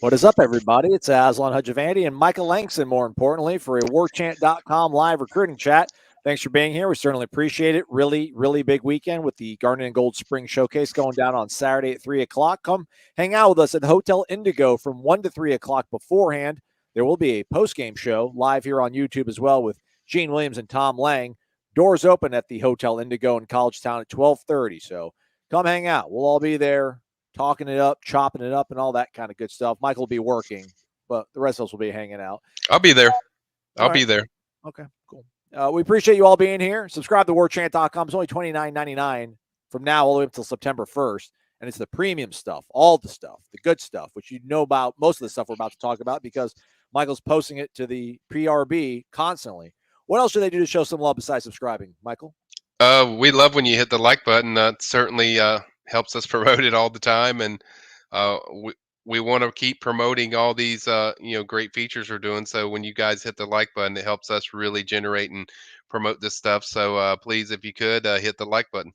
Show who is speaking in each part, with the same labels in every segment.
Speaker 1: What is up, everybody? It's Aslan, Hajivandi, and Michael Langston, more importantly, for a Warchant.com live recruiting chat. Thanks for being here. We certainly appreciate it. Really, really big weekend with the Garnet and Gold Spring Showcase going down on Saturday at 3 o'clock. Come hang out with us at Hotel Indigo from 1 to 3 o'clock beforehand. There will be a post-game show live here on YouTube as well with Gene Williams and Tom Lang. Doors open at the Hotel Indigo in College Town at 12:30. So come hang out. We'll all be there, talking it up, chopping it up, and all that kind of good stuff. Michael will be working, but the rest of us will be hanging out.
Speaker 2: I'll be there. I'll be there.
Speaker 1: Okay, cool. We appreciate you all being here. Subscribe to warchant.com. It's only $29.99 from now all the way up until September 1st. And it's the premium stuff, all the stuff, the good stuff, which you know about, most of the stuff we're about to talk about because Michael's posting it to the PRB constantly. What else should they do to show some love besides subscribing, Michael?
Speaker 2: We love when you hit the like button. That certainly helps us promote it all the time. And we want to keep promoting all these great features we're doing. So when you guys hit the like button, it helps us really generate and promote this stuff. So please, if you could, hit the like button.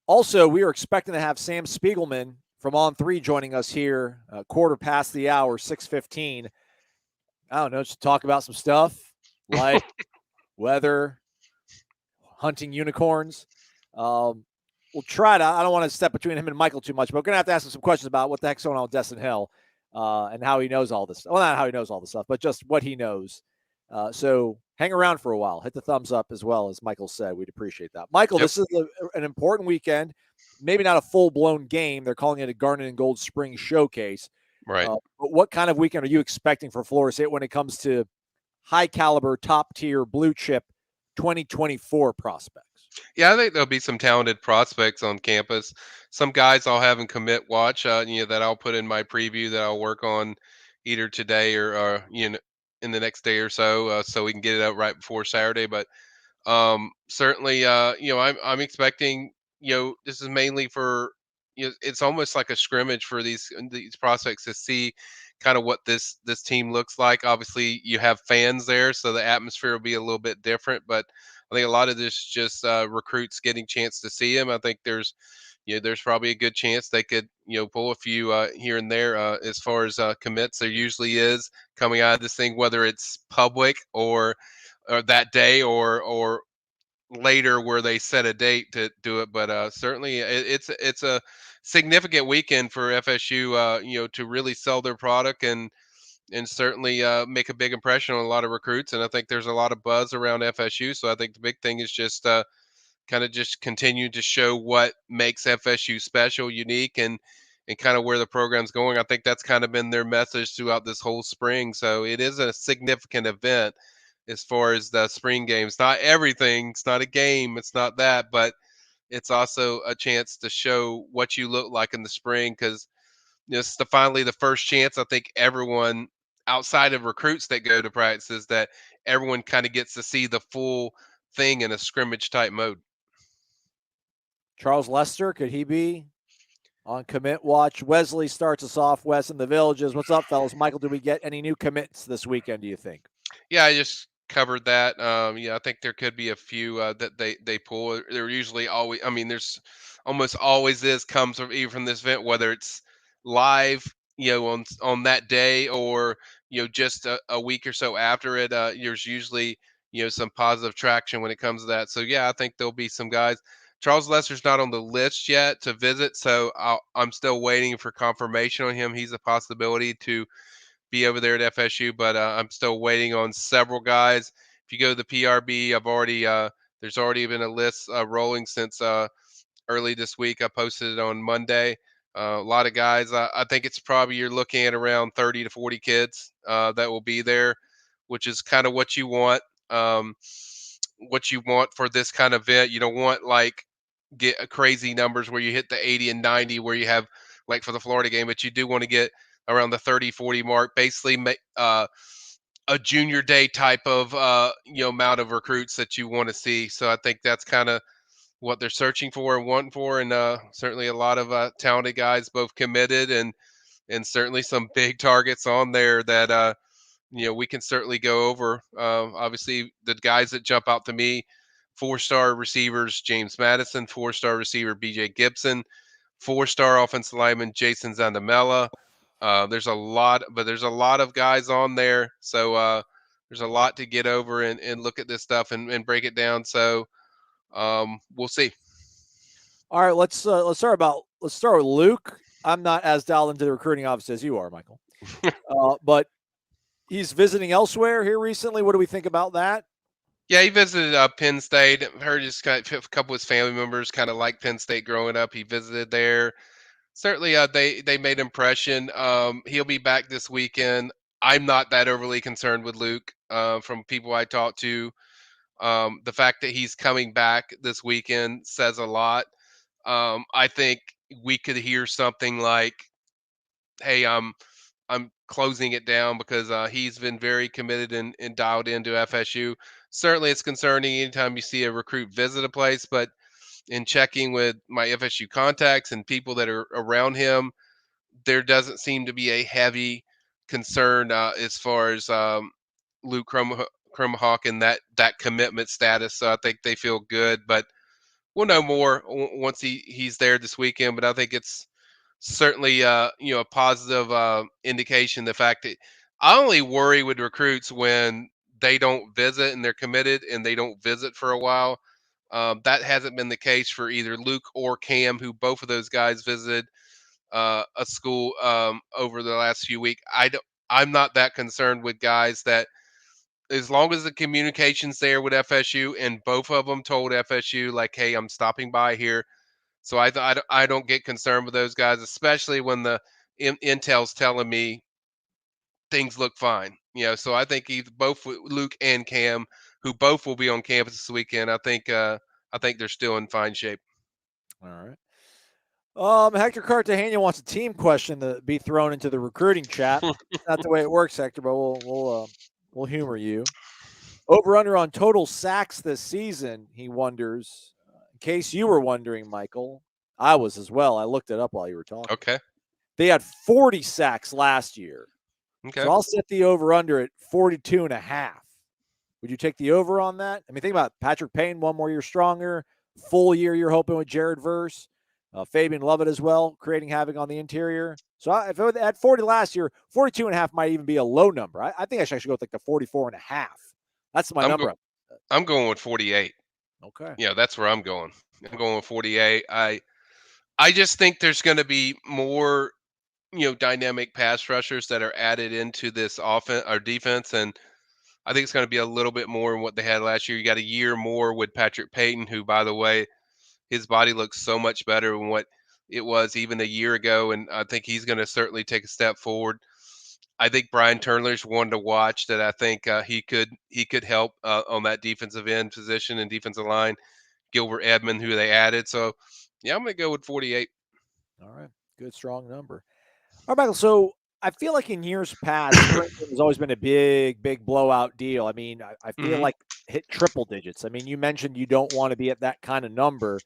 Speaker 1: Also, we are expecting to have Sam Spiegelman from On3 joining us here, quarter past the hour, 6:15. I don't know, just talk about some stuff like weather, hunting unicorns. We'll try to, I don't want to step between him and Michael too much, but we're going to have to ask him some questions about what the heck's going on with Dustin Hill and how he knows all this. Well, not how he knows all this stuff, but just what he knows. So hang around for a while. Hit the thumbs up as well, as Michael said. We'd appreciate that. Michael, This is an important weekend. Maybe not a full-blown game. They're calling it a Garnet and Gold Spring Showcase.
Speaker 2: Right.
Speaker 1: But what kind of weekend are you expecting for Florida State when it comes to high-caliber, top-tier, blue-chip 2024 prospects?
Speaker 2: Yeah, I think there'll be some talented prospects on campus. Some guys I'll have in commit watch, that I'll put in my preview that I'll work on either today or in the next day or so, so we can get it out right before Saturday. But certainly, I'm expecting, this is mainly for, it's almost like a scrimmage for these prospects to see kind of what this team looks like. Obviously, you have fans there, so the atmosphere will be a little bit different. But I think a lot of this is just recruits getting chance to see him. I think there's probably a good chance they could, pull a few here and there as far as commits. There usually is coming out of this thing, whether it's public or that day or later where they set a date to do it. But certainly it's a significant weekend for FSU, to really sell their product and certainly make a big impression on a lot of recruits. And I think there's a lot of buzz around FSU. So I think the big thing is just kind of just continue to show what makes FSU special, unique, and kind of where the program's going. I think that's kind of been their message throughout this whole spring. So it is a significant event as far as the spring games. Not everything. It's not a game. It's not that, but it's also a chance to show what you look like in the spring, because this is finally the first chance I think everyone outside of recruits that go to practices, that everyone kind of gets to see the full thing in a scrimmage type mode.
Speaker 1: Charles Lester, could he be on commit watch? Wesley starts us off. Wes in the Villages. What's up, fellas? Michael, do we get any new commits this weekend, do you think?
Speaker 2: Yeah, I just covered that. I think there could be a few that they pull. They're usually always, there's almost always comes from even from this event, whether it's live, on that day, or just a week or so after it. There's usually some positive traction when it comes to that. So yeah, I think there'll be some guys. Charles Lester's not on the list yet to visit, so I'm still waiting for confirmation on him. He's a possibility to be over there at FSU, but I'm still waiting on several guys. If you go to the PRB, there's already been a list rolling since early this week. I posted it on Monday. A lot of guys. I think it's probably you're looking at around 30 to 40 kids that will be there, which is kind of what you want. What you want for this kind of event. You don't want get crazy numbers where you hit the 80 and 90 where you have like for the Florida game, but you do want to get around the 30, 40 mark, basically a junior day type of amount of recruits that you want to see. So I think that's kind of what they're searching for and wanting for, and certainly a lot of talented guys, both committed and certainly some big targets on there that we can certainly go over. Obviously, the guys that jump out to me: 4-star receivers James Madison, 4-star receiver BJ Gibson, 4-star offensive lineman Jason Zandamela, There's a lot, but there's a lot of guys on there, so there's a lot to get over and look at this stuff and break it down. So we'll see.
Speaker 1: All right, let's start with Luke. I'm not as dialed into the recruiting office as you are, Michael, but he's visiting elsewhere here recently. What do we think about that?
Speaker 2: Yeah, he visited Penn State. Heard just a couple of his family members kind of like Penn State growing up. He visited there. Certainly, they made impression. He'll be back this weekend. I'm not that overly concerned with Luke. From people I talked to, the fact that he's coming back this weekend says a lot. I think we could hear something like, "Hey, I'm closing it down," because he's been very committed and dialed into FSU. Certainly, it's concerning anytime you see a recruit visit a place, but in checking with my FSU contacts and people that are around him, there doesn't seem to be a heavy concern as far as Luke Kromenhoek and that commitment status. So I think they feel good, but we'll know more once he's there this weekend. But I think it's certainly a positive indication. The fact that I only worry with recruits when they don't visit and they're committed and they don't visit for a while. That hasn't been the case for either Luke or Cam, who both of those guys visited a school over the last few weeks. I'm not that concerned with guys that, as long as the communication's there with FSU and both of them told FSU like, "Hey, I'm stopping by here." So I don't get concerned with those guys, especially when the intel's telling me things look fine. So I think either both Luke and Cam, who both will be on campus this weekend, I think they're still in fine shape.
Speaker 1: All right. Hector Cartagena wants a team question to be thrown into the recruiting chat. Not the way it works, Hector, but we'll humor you. Over under on total sacks this season, he wonders. In case you were wondering, Michael, I was as well. I looked it up while you were talking.
Speaker 2: Okay.
Speaker 1: They had 40 sacks last year.
Speaker 2: Okay.
Speaker 1: So I'll set the over under at 42 and a half. Would you take the over on that? I mean, think about Patrick Payne, one more year stronger. Full year you're hoping with Jared Verse. Fabian Lovett as well, creating havoc on the interior. So if it had 40 last year, 42 and a half might even be a low number. I think I should actually go with like the 44 and a half. That's my number.
Speaker 2: I'm going with 48.
Speaker 1: Okay.
Speaker 2: Yeah, that's where I'm going. I'm going with 48. I just think there's going to be more, dynamic pass rushers that are added into this offense or defense, and I think it's going to be a little bit more than what they had last year. You got a year more with Patrick Payton, who, by the way, his body looks so much better than what it was even a year ago, and I think he's going to certainly take a step forward. I think Brian Turner's one to watch that I think he could help on that defensive end position and defensive line. Gilbert Edmond, who they added. So, yeah, I'm going to go with 48.
Speaker 1: All right. Good, strong number. All right, Michael. So I feel like in years past, spring game has always been a big blowout deal. I mean, I feel like hit triple digits. I mean, you mentioned you don't want to be at that kind of number.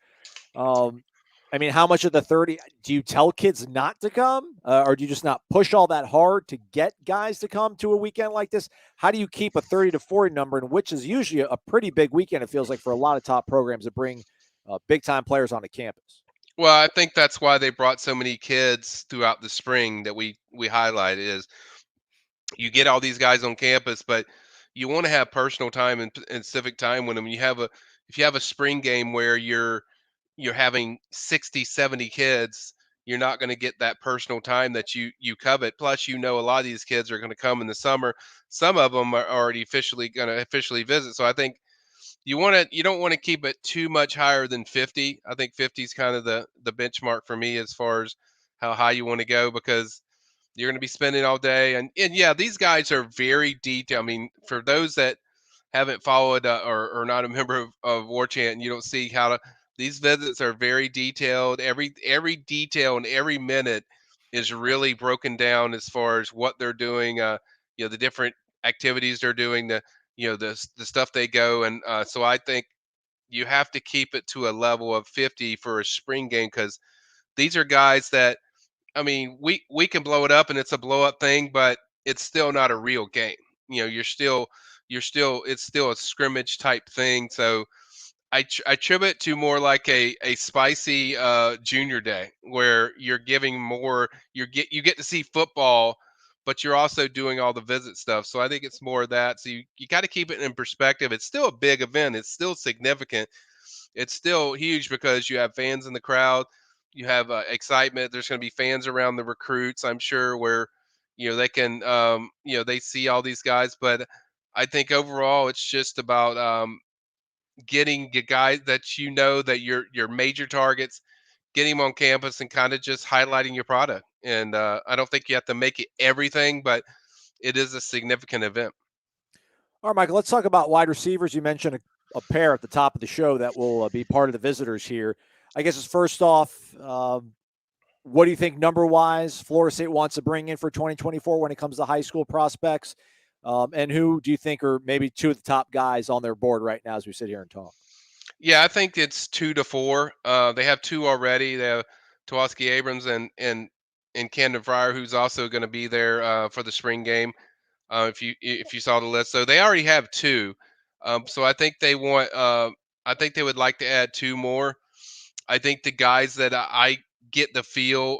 Speaker 1: I mean, how much of the 30 do you tell kids not to come, or do you just not push all that hard to get guys to come to a weekend like this? How do you keep a 30 to 40 number, and which is usually a pretty big weekend? It feels like for a lot of top programs that bring big time players onto campus.
Speaker 2: Well, I think that's why they brought so many kids throughout the spring that we highlighted is you get all these guys on campus, but you want to have personal time and civic time with them. If you have a spring game where you're having 60, 70 kids, you're not going to get that personal time that you covet. Plus, a lot of these kids are going to come in the summer. Some of them are already going to officially visit. So I think you don't want to keep it too much higher than 50. I think 50 is kind of the benchmark for me as far as how high you want to go, because you're going to be spending all day. And yeah, these guys are very detailed. I mean, for those that haven't followed or not a member of Warchant, and you don't see these visits are very detailed. Every detail and every minute is really broken down as far as what they're doing. The different activities they're doing, the stuff they go. And so I think you have to keep it to a level of 50 for a spring game, because these are guys that, I mean, we can blow it up and it's a blow up thing, but it's still not a real game. You're still it's still a scrimmage type thing. So I attribute it to more like a spicy junior day where you're giving more. You get to see football, but you're also doing all the visit stuff. So I think it's more of that. So you got to keep it in perspective. It's still a big event. It's still significant. It's still huge because you have fans in the crowd. You have excitement. There's going to be fans around the recruits, I'm sure, where they can they see all these guys. But I think overall, it's just about getting the guys that that your major targets, getting them on campus and kind of just highlighting your product. And I don't think you have to make it everything, but it is a significant event.
Speaker 1: All right, Michael, let's talk about wide receivers. You mentioned a pair at the top of the show that will be part of the visitors here. I guess it's first off, what do you think number-wise Florida State wants to bring in for 2024 when it comes to high school prospects? And who do you think are maybe two of the top guys on their board right now as we sit here and talk?
Speaker 2: Yeah, I think it's 2 to 4. They have 2 already. They have Tawaski Abrams and Camden Fryer, who's also going to be there for the spring game. If you saw the list, so they already have 2. So I think they want. I think they would like to add 2 more. I think the guys that I get the feel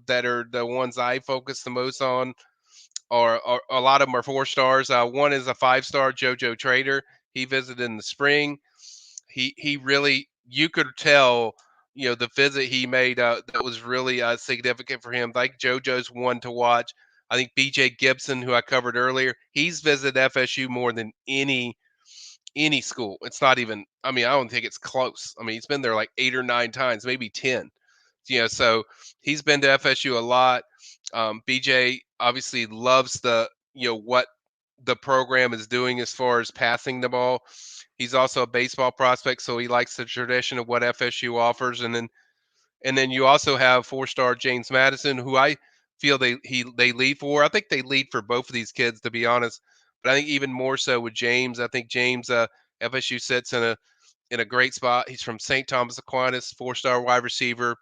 Speaker 2: that are the ones I focus the most on are a lot of them are 4 stars. One is a 5-star, JoJo Trader. He visited in the spring. He really, you could tell, the visit he made that was really significant for him. Like JoJo's one to watch. I think BJ Gibson, who I covered earlier, he's visited FSU more than any school. It's not even. I mean, I don't think it's close. I mean, he's been there like 8 or 9 times, maybe 10. So he's been to FSU a lot. BJ obviously loves what the program is doing as far as passing the ball. He's also a baseball prospect, so he likes the tradition of what FSU offers. And then you also have 4-star James Madison, who I feel they lead for. I think they lead for both of these kids, to be honest. But I think even more so with James. I think James FSU sits in a great spot. He's from St. Thomas Aquinas, 4-star wide receiver.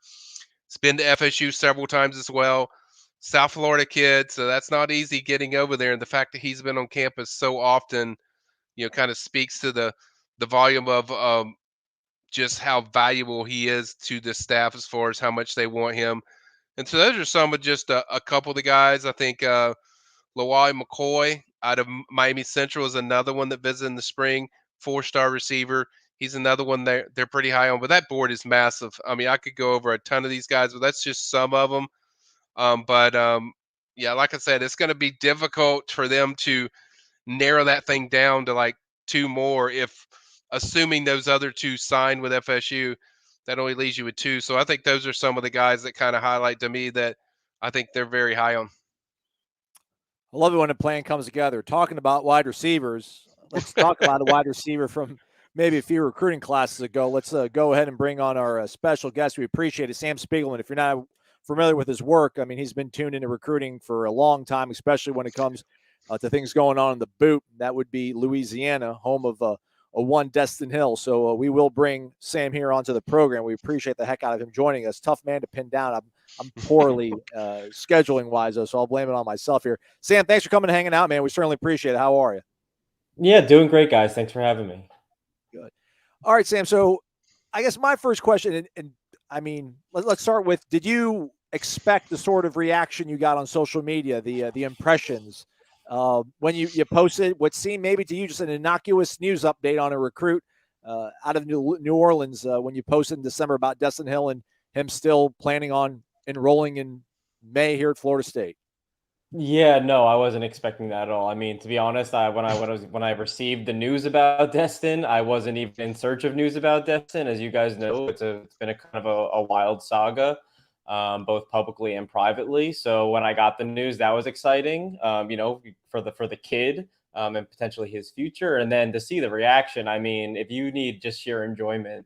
Speaker 2: He's been to FSU several times as well. South Florida kid, so that's not easy getting over there. And the fact that he's been on campus so often, kind of speaks to the volume of just how valuable he is to the staff as far as how much they want him. And so those are some of just a couple of the guys. I think Lawai McCoy out of Miami Central is another one that visited in the spring, 4-star receiver. He's another one they're pretty high on, but that board is massive. I mean, I could go over a ton of these guys, but that's just some of them. Yeah, like I said, it's going to be difficult for them to narrow that thing down to like 2 more. If assuming those other 2 signed with FSU, that only leaves you with 2. So I think those are some of the guys that kind of highlight to me that I think they're very high on.
Speaker 1: I love it when a plan comes together. Talking about wide receivers, let's talk about a wide receiver from maybe a few recruiting classes ago. Let's go ahead and bring on our special guest. We appreciate it, Sam Spiegelman. If you're not familiar with his work, I mean, he's been tuned into recruiting for a long time, especially when it comes to things going on in the boot. That would be Louisiana, home of a one Dustin Hill. So we will bring Sam here onto the program. We appreciate the heck out of him joining us. Tough man to pin down. I'm poorly scheduling wise, though, so I'll blame it on myself here. Sam, thanks for coming and hanging out, man. We certainly appreciate it. How are you?
Speaker 3: Yeah, doing great, guys. Thanks for having me.
Speaker 1: Good. All right, Sam. So I guess my first question, and I mean, let's start with, did you expect the sort of reaction you got on social media, the impressions, when you posted what seemed maybe to you just an innocuous news update on a recruit out of New Orleans when you posted in December about Dustin Hill and him still planning on enrolling in May here at Florida State?
Speaker 3: Yeah, no, I wasn't expecting that at all. I mean, to be honest, when I received the news about Destin, I wasn't even in search of news about Destin. As you guys know, it's been a kind of a wild saga, both publicly and privately. So when I got the news, that was exciting. For the kid and potentially his future, and then to see the reaction. I mean, if you need just sheer enjoyment,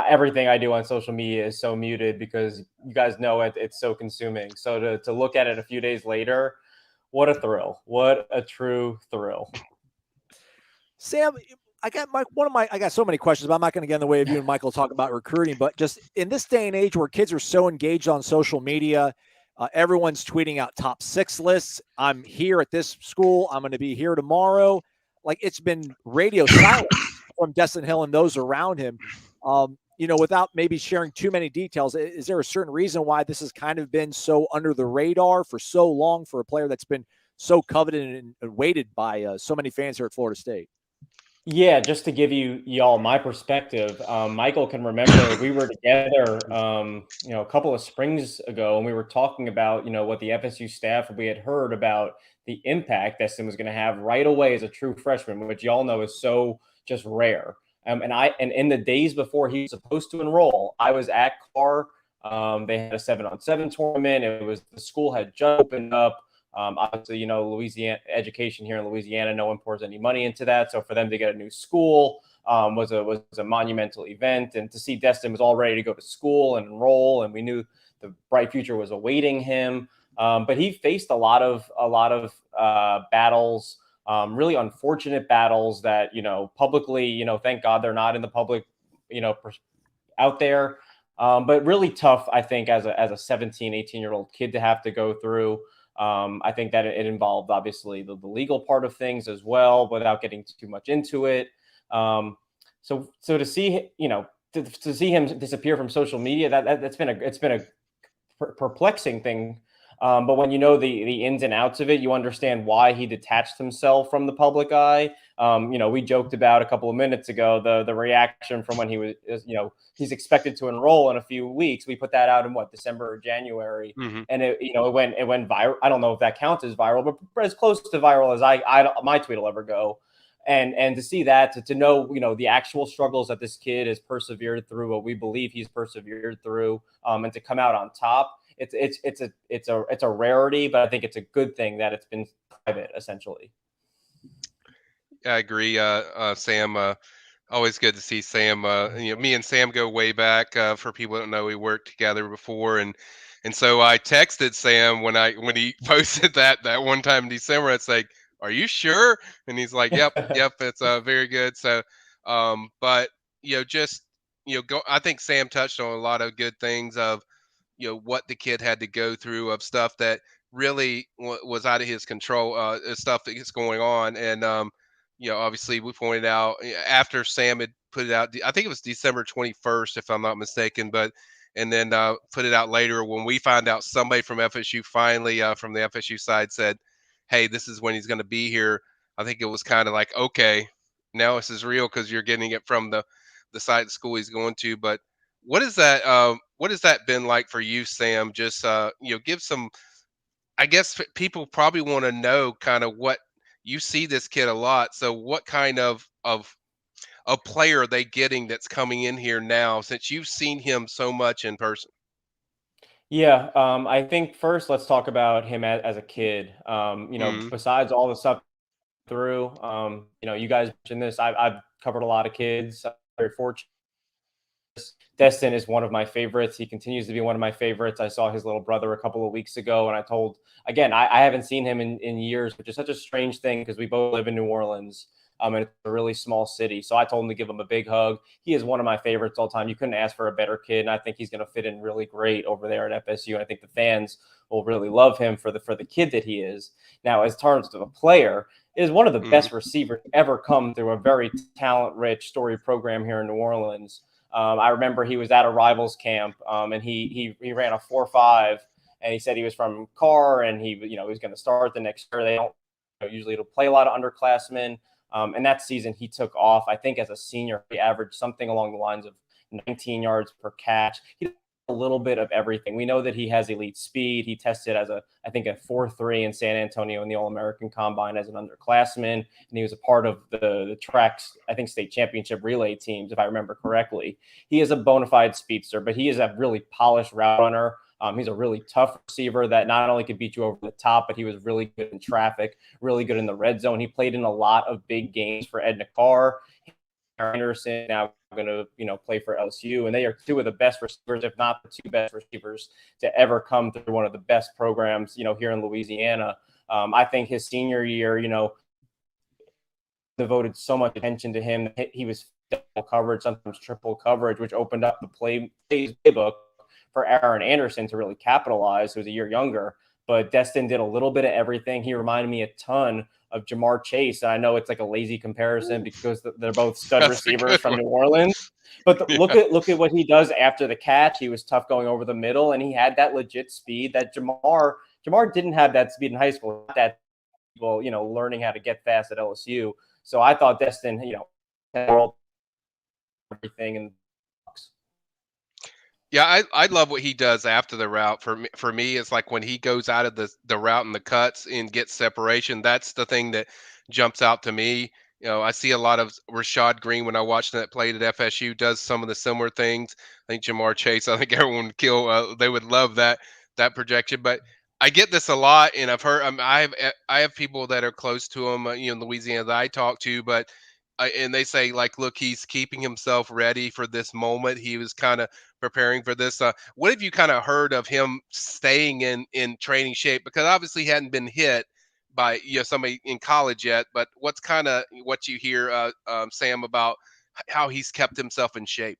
Speaker 3: everything I do on social media is so muted because you guys know it's so consuming. So to look at it a few days later, what a thrill. What a true thrill.
Speaker 1: Sam, I got so many questions, but I'm not going to get in the way of you and Michael talking about recruiting. But just in this day and age where kids are so engaged on social media, everyone's tweeting out top 6 lists. I'm here at this school. I'm going to be here tomorrow. Like, it's been radio silence from Dustin Hill and those around him. Without maybe sharing too many details, is there a certain reason why this has kind of been so under the radar for so long for a player that's been so coveted and weighted by so many fans here at Florida State?
Speaker 3: Yeah, just to give y'all my perspective, Michael can remember we were together, a couple of springs ago, and we were talking about, what the FSU staff, we had heard about the impact Destin was going to have right away as a true freshman, which y'all know is so just rare. And in the days before he was supposed to enroll, I was at Carr. They had a 7-on-7 tournament. The school had just opened up. Obviously, Louisiana education here in Louisiana, no one pours any money into that. So for them to get a new school was a monumental event. And to see Destin was all ready to go to school and enroll, and we knew the bright future was awaiting him. But he faced a lot of battles, really unfortunate battles that, publicly, thank God they're not in the public, out there. But really tough, I think, as a 17, 18-year-old kid to have to go through. I think that it involved obviously the legal part of things as well, without getting too much into it. So to see, to see him disappear from social media, it's been a perplexing thing. But when you know the ins and outs of it, you understand why he detached himself from the public eye. We joked about a couple of minutes ago the reaction from when he was, he's expected to enroll in a few weeks. We put that out in December or January, and it went viral. I don't know if that counts as viral, but as close to viral as my tweet will ever go. And to see that, to know, the actual struggles that this kid has persevered through, what we believe he's persevered through, and to come out on top. It's a rarity, but I think it's a good thing that it's been private, essentially.
Speaker 2: I agree, Sam. Always good to see Sam. Me and Sam go way back. For people that don't know, we worked together before, and so I texted Sam when he posted that one time in December. It's like, "Are you sure?" And he's like, "Yep, it's very good." So, but I think Sam touched on a lot of good things of what the kid had to go through, of stuff that really was out of his control, stuff that is going on. And obviously we pointed out after Sam had put it out, I think it was December 21st if I'm not mistaken, and then put it out later when we found out somebody from FSU finally from the FSU side said, hey, this is when he's going to be here. I think it was kind of like, okay, now this is real because you're getting it from the side of school he's going to. But what has that been like for you, Sam? Just give some. I guess people probably want to know kind of what you see this kid a lot. So what kind of a player are they getting that's coming in here now, since you've seen him so much in person?
Speaker 3: Yeah, I think first let's talk about him as a kid. Besides all the stuff through, you guys mentioned this. I've covered a lot of kids. I'm very fortunate. Destin is one of my favorites. He continues to be one of my favorites. I saw his little brother a couple of weeks ago, and I told, again, I haven't seen him in years, which is such a strange thing because we both live in New Orleans, and it's a really small city. So I told him to give him a big hug. He is one of my favorites all time. You couldn't ask for a better kid, and I think he's going to fit in really great over there at FSU. And I think the fans will really love him for the kid that he is. Now, as terms of a player, is one of the best receivers ever come through a very talent-rich story program here in New Orleans. I remember he was at a rivals camp, and he ran a 4.5, and he said he was from Carr, and he was going to start the next year. They don't usually play a lot of underclassmen, and that season he took off. I think as a senior, he averaged something along the lines of 19 yards per catch. He did a little bit of everything. We know that he has elite speed. He tested as a 4.3 in San Antonio in the All-American Combine as an underclassman, and he was a part of the track's, I think, state championship relay teams, if I remember correctly. He is a bona fide speedster, but he is a really polished route runner. He's a really tough receiver that not only could beat you over the top, but he was really good in traffic, really good in the red zone. He played in a lot of big games for Edna Carr. Anderson now going to play for LSU, and they are two of the best receivers, if not the two best receivers to ever come through one of the best programs here in Louisiana. I think his senior year devoted so much attention to him. He was double coverage, sometimes triple coverage, which opened up the playbook for Aaron Anderson to really capitalize, who was a year younger. but Destin did a little bit of everything. He reminded me a ton of Jamar Chase. And I know it's like a lazy comparison because they're both stud
Speaker 2: That's a
Speaker 3: receivers
Speaker 2: good
Speaker 3: from
Speaker 2: one.
Speaker 3: New Orleans. But
Speaker 2: Yeah.
Speaker 3: look at what he does after the catch. He was tough going over the middle, and he had that legit speed that Jamar didn't have that speed in high school. That learning how to get fast at LSU. So I thought Destin, had everything and.
Speaker 2: Yeah, I love what he does after the route. For me, it's like when he goes out of the route and the cuts and gets separation. That's the thing that jumps out to me. I see a lot of Rashad Green when I watched that played at FSU does some of the similar things. I think Jamar Chase. I think everyone would kill. They would love that projection. But I get this a lot, and I've heard. I have people that are close to him. In Louisiana that I talk to, but. And they say, like, look, he's keeping himself ready for this moment. He was kind of preparing for this. What have you kind of heard of him staying in training shape? Because obviously he hadn't been hit by somebody in college yet. But what's kind of what you hear, Sam, about how he's kept himself in shape?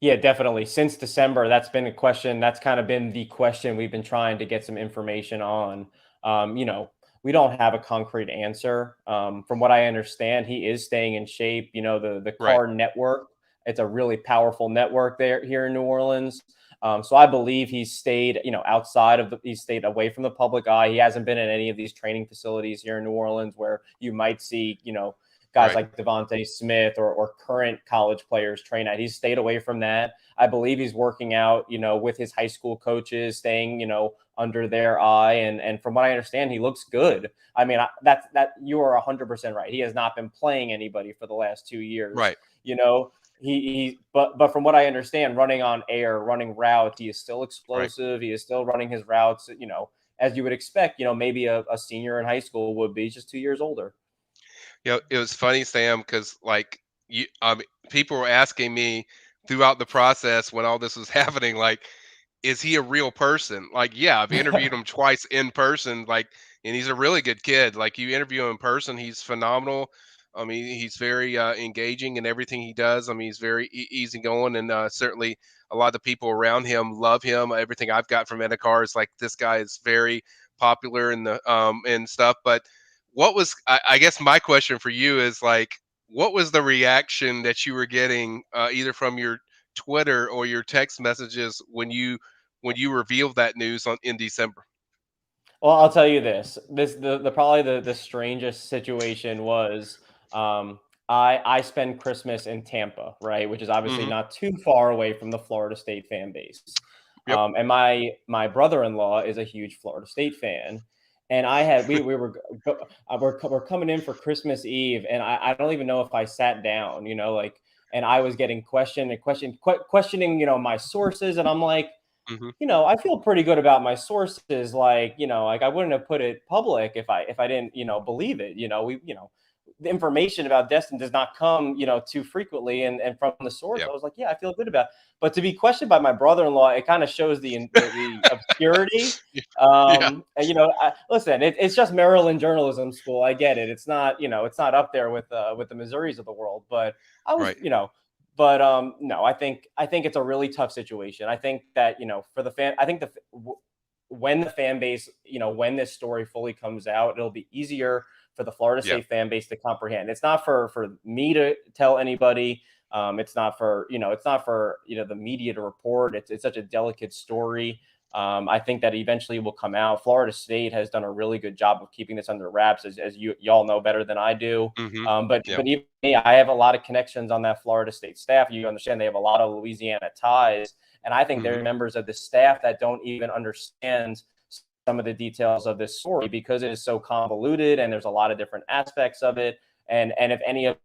Speaker 3: Yeah, definitely. Since December, that's been a question. That's kind of been the question we've been trying to get some information on. We don't have a concrete answer. From what I understand, he is staying in shape. The
Speaker 2: Right.
Speaker 3: Car Network. It's a really powerful network here in New Orleans. So I believe he's stayed, he's stayed away from the public eye. He hasn't been in any of these training facilities here in New Orleans where you might see, guys
Speaker 2: Right.
Speaker 3: like Devontae Smith or current college players train at. He's stayed away from that. I believe he's working out, with his high school coaches, staying, under their eye. And from what I understand, he looks good. I mean, that you are 100% right. He has not been playing anybody for the last 2 years.
Speaker 2: Right.
Speaker 3: But from what I understand, running on air, running routes, he is still explosive. Right. He is still running his routes, as you would expect, maybe a senior in high school would be, just 2 years older.
Speaker 2: It was funny, Sam, because people were asking me throughout the process when all this was happening, like, is he a real person? Like, yeah, I've interviewed him twice in person, and he's a really good kid. Like, you interview him in person, he's phenomenal. I mean, he's very engaging in everything he does. I mean, he's very easygoing, and certainly a lot of the people around him love him. Everything I've got from Edikar is like, this guy is very popular in the and stuff. But I guess my question for you is, like, what was the reaction that you were getting either from your Twitter or your text messages when you revealed that news in December?
Speaker 3: Well, I'll tell you this. Probably the strangest situation was I spend Christmas in Tampa, right, which is obviously
Speaker 2: Mhm.
Speaker 3: not too far away from the Florida State fan base.
Speaker 2: Yep.
Speaker 3: And my brother-in-law is a huge Florida State fan. And we're coming in for Christmas Eve, and I don't even know if I sat down, and I was getting questioning, my sources, and I'm like,
Speaker 2: Mhm.
Speaker 3: I feel pretty good about my sources. Like I wouldn't have put it public if I didn't, believe it. The information about Destin does not come, too frequently. And from the source,
Speaker 2: Yep.
Speaker 3: I was like, yeah, I feel good about it. But to be questioned by my brother-in-law, it kind of shows the obscurity.
Speaker 2: Yeah.
Speaker 3: Listen, it's just Maryland journalism school. I get it. It's not, it's not up there with the Missouris of the world. But I was,
Speaker 2: Right.
Speaker 3: But no, I think it's a really tough situation. I think that for the fan, I think when the fan base, when this story fully comes out, it'll be easier for the Florida
Speaker 2: Yeah.
Speaker 3: State fan base to comprehend. It's not for me to tell anybody. It's not for the media to report. It's such a delicate story. I think that eventually will come out. Florida State has done a really good job of keeping this under wraps, as y'all know better than I do.
Speaker 2: Mhm.
Speaker 3: But
Speaker 2: Yep.
Speaker 3: even me, I have a lot of connections on that Florida State staff. You understand they have a lot of Louisiana ties, and I think there are
Speaker 2: Mhm.
Speaker 3: members of the staff that don't even understand some of the details of this story because it is so convoluted and there's a lot of different aspects of it. And if any of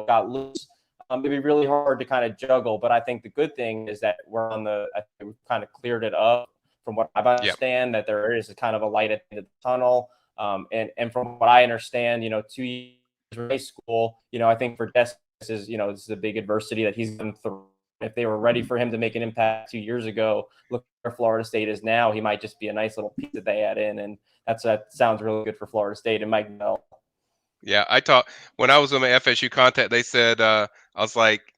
Speaker 3: got loose, it'd be really hard to kind of juggle. But I think the good thing is that I think we've kind of cleared it up. From what I understand, that there is kind of a light at the end of the tunnel. And from what I understand, 2 years of high school, I think for Des, this is a big adversity that he's been through. If they were ready for him to make an impact 2 years ago, look where Florida State is now. He might just be a nice little piece that they add in, and that sounds really good for Florida State and Mike Bell.
Speaker 2: Yeah, when I was on my FSU contact, they said I was like,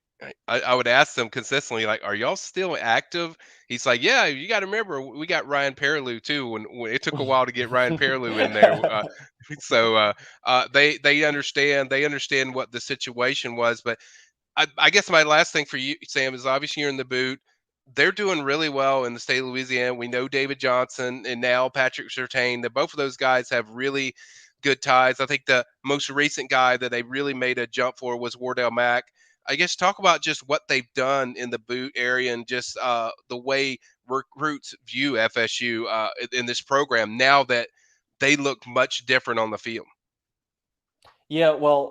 Speaker 2: I would ask them consistently, like, "Are y'all still active?" He's like, "Yeah, you got to remember, we got Ryan Perlew too. When it took a while to get Ryan Perlew in there, so they understand what the situation was." But I guess my last thing for you, Sam, is obviously you're in the boot. They're doing really well in the state of Louisiana. We know David Johnson and now Patrick Surtain. That both of those guys have really good ties. I think the most recent guy that they really made a jump for was Wardell Mack. I guess talk about just what they've done in the boot area and just the way recruits view FSU in this program now that they look much different on the field.
Speaker 3: Yeah, well,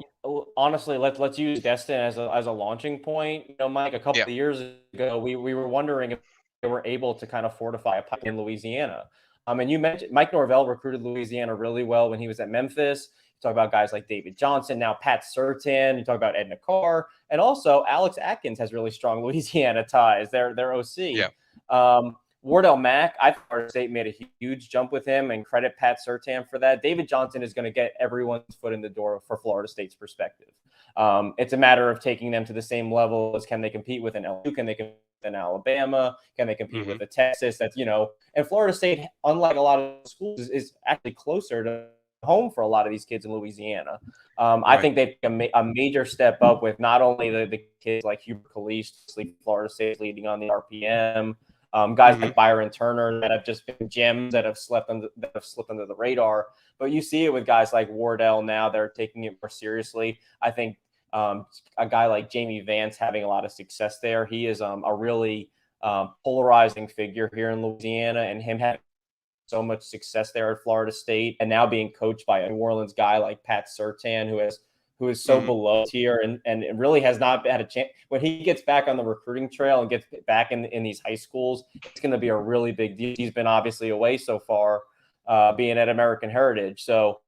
Speaker 3: honestly, let's use Destin as a launching point. You know, Mike, a couple
Speaker 2: Yeah.
Speaker 3: of years ago, we were wondering if they were able to kind of fortify a pipe in Louisiana. And you mentioned Mike Norvell recruited Louisiana really well when he was at Memphis. You talk about guys like David Johnson, now Pat Surtain. You talk about Edna Carr, and also Alex Atkins has really strong Louisiana ties. Their OC.
Speaker 2: Yeah.
Speaker 3: Wardell Mack, I think Florida State made a huge jump with him, and credit Pat Surtain for that. David Johnson is going to get everyone's foot in the door for Florida State's perspective. It's a matter of taking them to the same level as can they compete with an LSU, can they compete with an Alabama, can they compete with a Texas? That's, and Florida State, unlike a lot of schools, is actually closer to home for a lot of these kids in Louisiana. I think they take a major step up with not only the kids like Hubert Caliste, Florida State leading on the RPM. Guys like Byron Turner that have just been gems that have slipped under the radar. But you see it with guys like Wardell now. They're taking it more seriously. I think a guy like Jamie Vance having a lot of success there. He is a really polarizing figure here in Louisiana, and him having so much success there at Florida State and now being coached by a New Orleans guy like Pat Surtain, who is so below tier and really has not had a chance. When he gets back on the recruiting trail and gets back in these high schools, it's going to be a really big deal. He's been obviously away so far, being at American Heritage. So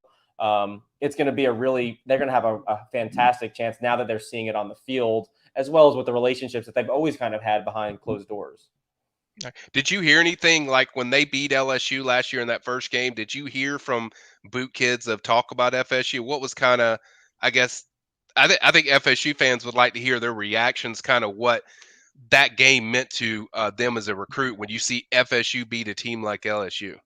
Speaker 3: it's going to be they're going to have a fantastic chance now that they're seeing it on the field, as well as with the relationships that they've always kind of had behind closed doors.
Speaker 2: Did you hear anything like when they beat LSU last year in that first game? Did you hear from boot kids of talk about FSU? What was kind of, I guess, I think FSU fans would like to hear their reactions, kind of what that game meant to them as a recruit when you see FSU beat a team like LSU.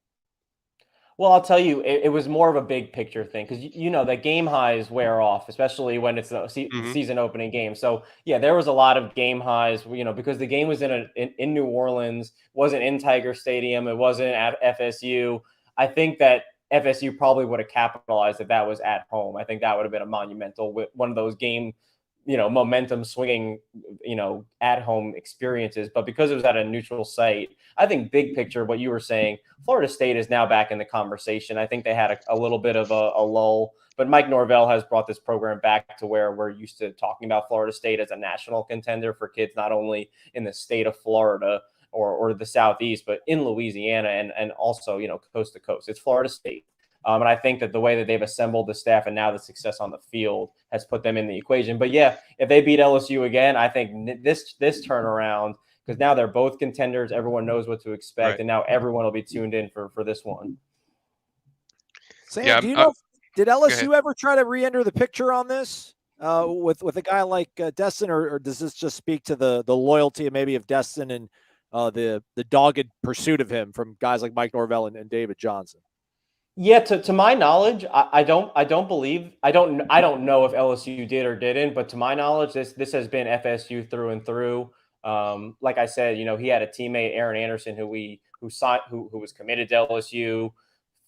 Speaker 3: Well, I'll tell you, it was more of a big picture thing because the game highs wear off, especially when it's the season opening game. So yeah, there was a lot of game highs, because the game was in New Orleans, wasn't in Tiger Stadium, it wasn't at FSU. I think that FSU probably would have capitalized if that was at home. I think that would have been a monumental, one of those game, momentum swinging, at home experiences. But because it was at a neutral site, I think big picture, what you were saying, Florida State is now back in the conversation. I think they had a little bit of a lull, but Mike Norvell has brought this program back to where we're used to talking about Florida State as a national contender for kids, not only in the state of Florida or the Southeast, but in Louisiana and also, coast to coast. It's Florida State. And I think that the way that they've assembled the staff and now the success on the field has put them in the equation. But yeah, if they beat LSU again, I think this turnaround, because now they're both contenders, everyone knows what to expect, and now everyone will be tuned in for this one.
Speaker 1: Sam, do you know, did LSU ever try to re-enter the picture on this with a guy like Destin, or does this just speak to the loyalty maybe of Destin and the dogged pursuit of him from guys like Mike Norvell and David Johnson?
Speaker 3: Yeah, to my knowledge, I don't know if LSU did or didn't, but to my knowledge, this has been FSU through and through. Like I said, he had a teammate, Aaron Anderson, who was committed to LSU,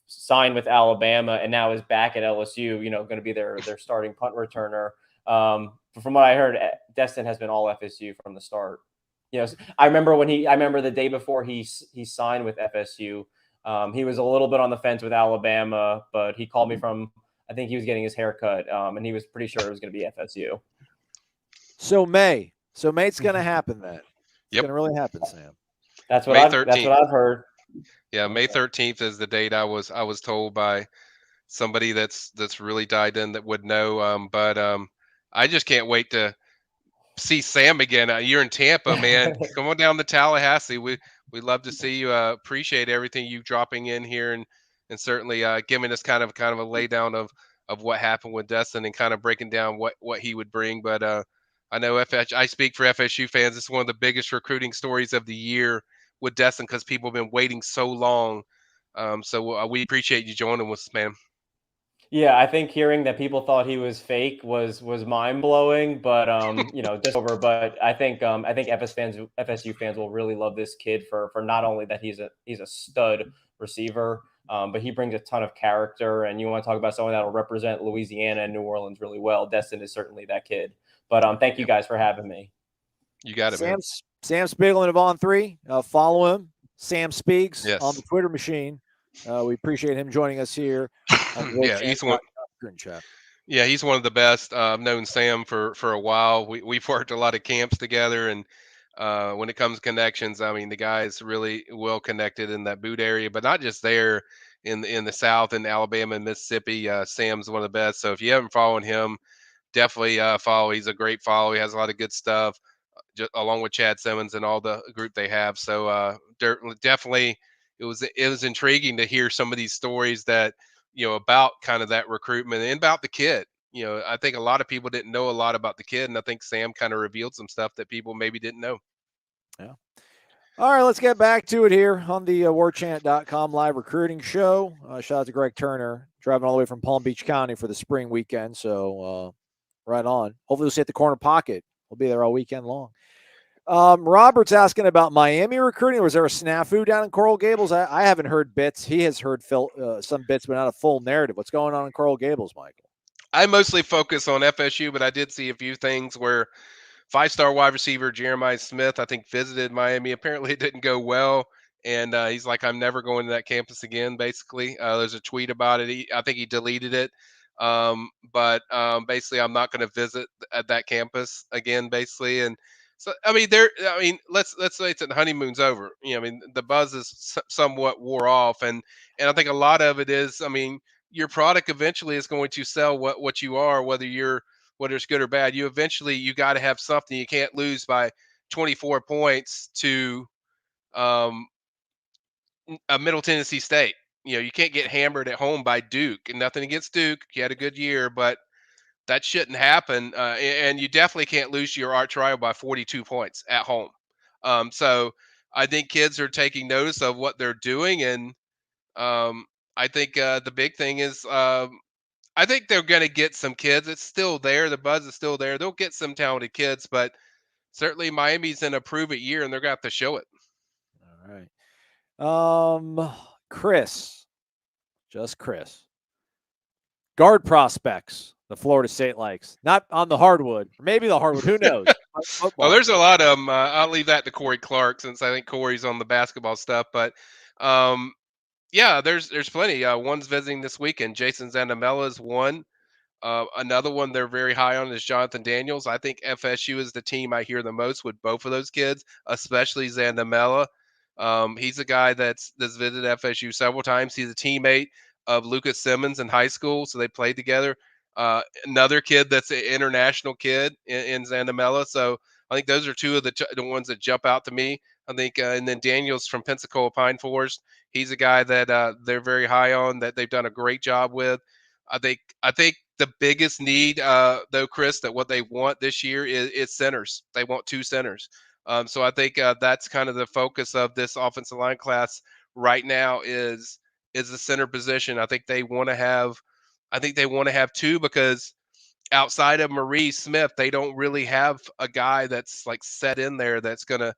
Speaker 3: signed with Alabama, and now is back at LSU. Going to be their starting punt returner. From what I heard, Destin has been all FSU from the start. I remember the day before he signed with FSU. He was a little bit on the fence with Alabama, but he called me I think he was getting his hair cut, and he was pretty sure it was going to be FSU.
Speaker 1: So May's going to happen then. It's going to really happen, Sam.
Speaker 3: That's what I've heard.
Speaker 2: Yeah, May 13th is the date I was told by somebody that's really dialed in that would know. But I just can't wait to see Sam again. You're in Tampa, man. Come on down to Tallahassee. We'd love to see you. Appreciate everything you dropping in here and certainly giving us kind of a lay down of what happened with Destin and kind of breaking down what he would bring. But I know I speak for FSU fans. It's one of the biggest recruiting stories of the year with Destin because people have been waiting so long. So we appreciate you joining us, man.
Speaker 3: Yeah, I think hearing that people thought he was fake was mind blowing, but just over. But I think FSU fans will really love this kid for not only that he's a stud receiver, but he brings a ton of character. And you want to talk about someone that will represent Louisiana and New Orleans really well. Destin is certainly that kid. But thank you guys for having me.
Speaker 2: You got it, man.
Speaker 1: Sam Spiegelman of On3. Follow him, Sam Speaks,
Speaker 2: Yes.
Speaker 1: on the Twitter machine. We appreciate him joining us here.
Speaker 2: Yeah, he's one. Yeah, he's one of the best. I've known Sam for a while. We've worked a lot of camps together, and when it comes to connections, I mean, the guy is really well connected in that boot area, but not just there in the South, in Alabama and Mississippi. Sam's one of the best. So if you haven't followed him, definitely follow. He's a great follow. He has a lot of good stuff, along with Chad Simmons and all the group they have. So definitely, it was intriguing to hear some of these stories that about kind of that recruitment and about the kid. I think a lot of people didn't know a lot about the kid, and I think Sam kind of revealed some stuff that people maybe didn't know.
Speaker 1: Yeah. All right, let's get back to it here on the Warchant.com live recruiting show. Shout out to Greg Turner, driving all the way from Palm Beach County for the spring weekend. So right on. Hopefully we'll see at the corner pocket. We'll be there all weekend long. Robert's asking about Miami recruiting. Was there a snafu down in Coral Gables? I haven't heard bits. He has heard some bits, but not a full narrative. What's going on in Coral Gables, Michael?
Speaker 2: I mostly focus on FSU, but I did see a few things where 5-star wide receiver Jeremiah Smith, I think, visited Miami. Apparently, it didn't go well, and he's like, "I'm never going to that campus again." Basically, there's a tweet about it. I think he deleted it, but basically, I'm not going to visit at that campus again. Basically, and so I mean, let's say it's the honeymoon's over. I mean, the buzz is somewhat wore off, and I think a lot of it is, I mean, your product eventually is going to sell what you are, whether it's good or bad. You got to have something. You can't lose by 24 points to a Middle Tennessee State. You can't get hammered at home by Duke. And nothing against Duke. You had a good year, but that shouldn't happen. And you definitely can't lose to your arch rival by 42 points at home. So I think kids are taking notice of what they're doing, and I think the big thing is I think they're going to get some kids. It's still there. The buzz is still there. They'll get some talented kids, but certainly Miami's in a prove it year, and they're going to have to show it.
Speaker 1: All right. Chris. Guard prospects the Florida State likes. Not on the hardwood. Maybe the hardwood. Who knows?
Speaker 2: Well, there's a lot of them. I'll leave that to Corey Clark since I think Corey's on the basketball stuff. But yeah, there's plenty. One's visiting this weekend. Jason Zandamela is one. Another one they're very high on is Jonathan Daniels. I think FSU is the team I hear the most with both of those kids, especially Zandamela. He's a guy that's visited FSU several times. He's a teammate of Lucas Simmons in high school, so they played together. Another kid that's an international kid in Zandamela. So I think those are two of the ones that jump out to me. I think, and then Daniels from Pensacola Pine Forest. He's a guy that they're very high on, that they've done a great job with. I think the biggest need, though, Chris, that what they want this year is centers. They want 2 centers. So I think that's kind of the focus of this offensive line class right now is the center position. I think they want to have 2, because outside of Maurice Smith, they don't really have a guy that's like set in there that's going to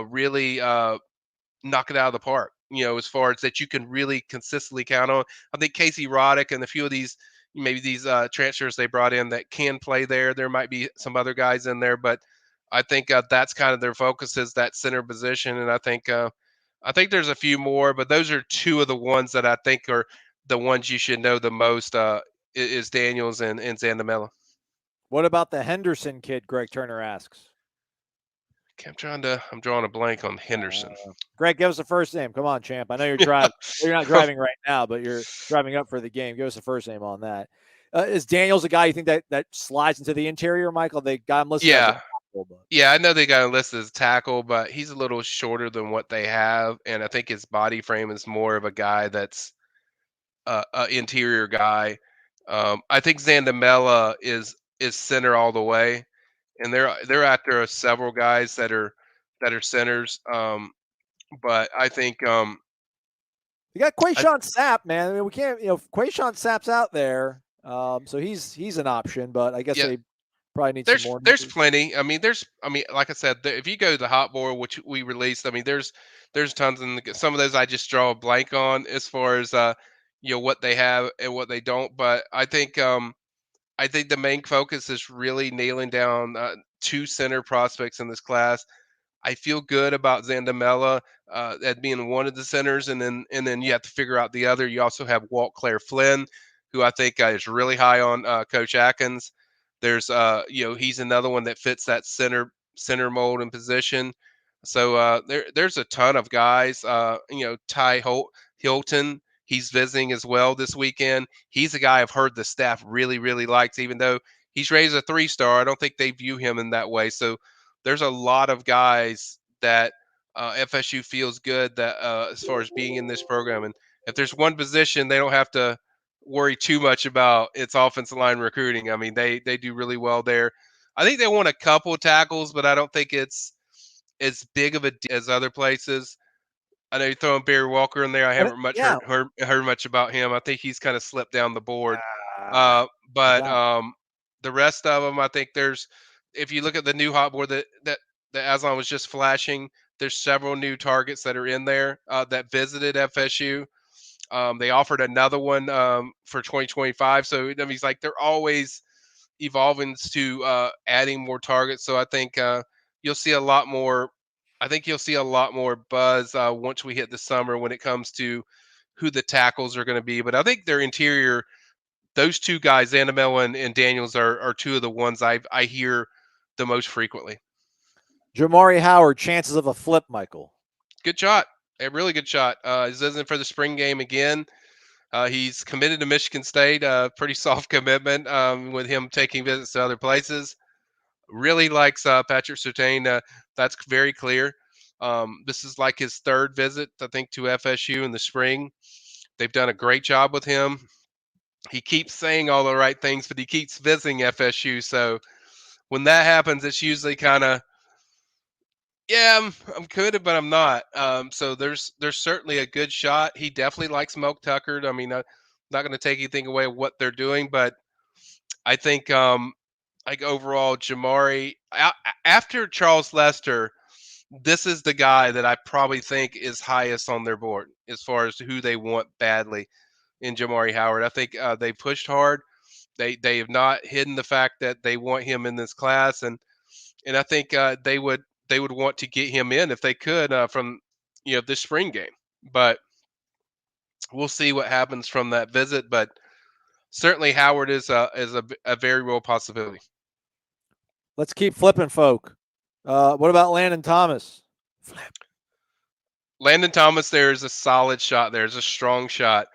Speaker 2: really knock it out of the park, as far as that you can really consistently count on. I think Casey Roddick and a few of these, maybe these transfers they brought in that can play there. There might be some other guys in there, but I think that's kind of their focus, is that center position. And I think there's a few more, but those are 2 of the ones that I think are the ones you should know the most, is Daniels and Zandamela.
Speaker 1: What about the Henderson kid, Greg Turner asks?
Speaker 2: I'm drawing a blank on Henderson.
Speaker 1: Greg, give us a first name. Come on, champ. I know you're driving. You're not driving right now, but you're driving up for the game. Give us a first name on that. Is Daniels a guy you think that slides into the interior, Michael? They got him listed.
Speaker 2: Yeah. Yeah, I know they got him listed as tackle, but he's a little shorter than what they have, and I think his body frame is more of a guy that's an interior guy. I think Zandamela is center all the way. and they're after several guys that are centers. But I think
Speaker 1: You got Quayshawn Sapp, man. I mean, we can't, Quayshawn Sapp's out there, so he's an option, but I guess
Speaker 2: yeah,
Speaker 1: they probably need some more.
Speaker 2: there's plenty. I mean, like I said, if you go to the hot board, which we released, I mean, there's tons, and some of those I just draw a blank on as far as what they have and what they don't. But I think the main focus is really nailing down 2 center prospects in this class. I feel good about Zandamela at being one of the centers, and then you have to figure out the other. You also have Walt Claire Flynn, who I think is really high on Coach Atkins. There's he's another one that fits that center mold and position. So there's a ton of guys. Ty Hilton, he's visiting as well this weekend. He's a guy I've heard the staff really, really likes, even though he's raised a 3-star. I don't think they view him in that way. So there's a lot of guys that FSU feels good that as far as being in this program. And if there's one position they don't have to worry too much about, it's offensive line recruiting. I mean, they do really well there. I think they won a couple of tackles, but I don't think it's as big of a deal as other places. I know you're throwing Barry Walker in there. I haven't much heard much about him. I think he's kind of slipped down the board. But the rest of them, I think if you look at the new hot board that Aslan was just flashing, there's several new targets that are in there that visited FSU. They offered another one for 2025. So I mean, it's like they're always evolving to adding more targets. So I think you'll see a lot more. I think you'll see a lot more buzz once we hit the summer when it comes to who the tackles are going to be. But I think their interior, those 2 guys, Annabelle and Daniels, are 2 of the ones I hear the most frequently.
Speaker 1: Jamari Howard, chances of a flip, Michael.
Speaker 2: Good shot. A really good shot. He's in for the spring game again. He's committed to Michigan State. Pretty soft commitment with him taking visits to other places. Really likes Patrick Surtain. That's very clear. This is like his 3rd visit, I think, to FSU in the spring. They've done a great job with him. He keeps saying all the right things, but he keeps visiting FSU. So when that happens, it's usually kind of, yeah, I'm committed, but I'm not. So there's certainly a good shot. He definitely likes Milk Tucker. I mean, I'm not going to take anything away what they're doing, but I think like overall, Jamari, after Charles Lester, this is the guy that I probably think is highest on their board as far as who they want badly in Jamari Howard. I think they pushed hard. They have not hidden the fact that they want him in this class, and I think they would want to get him in if they could from this spring game. But we'll see what happens from that visit. But certainly Howard is a very real possibility.
Speaker 1: Let's keep flipping, folk. What about Landon Thomas? Flip.
Speaker 2: Landon Thomas, there's a solid shot. There's a strong shot.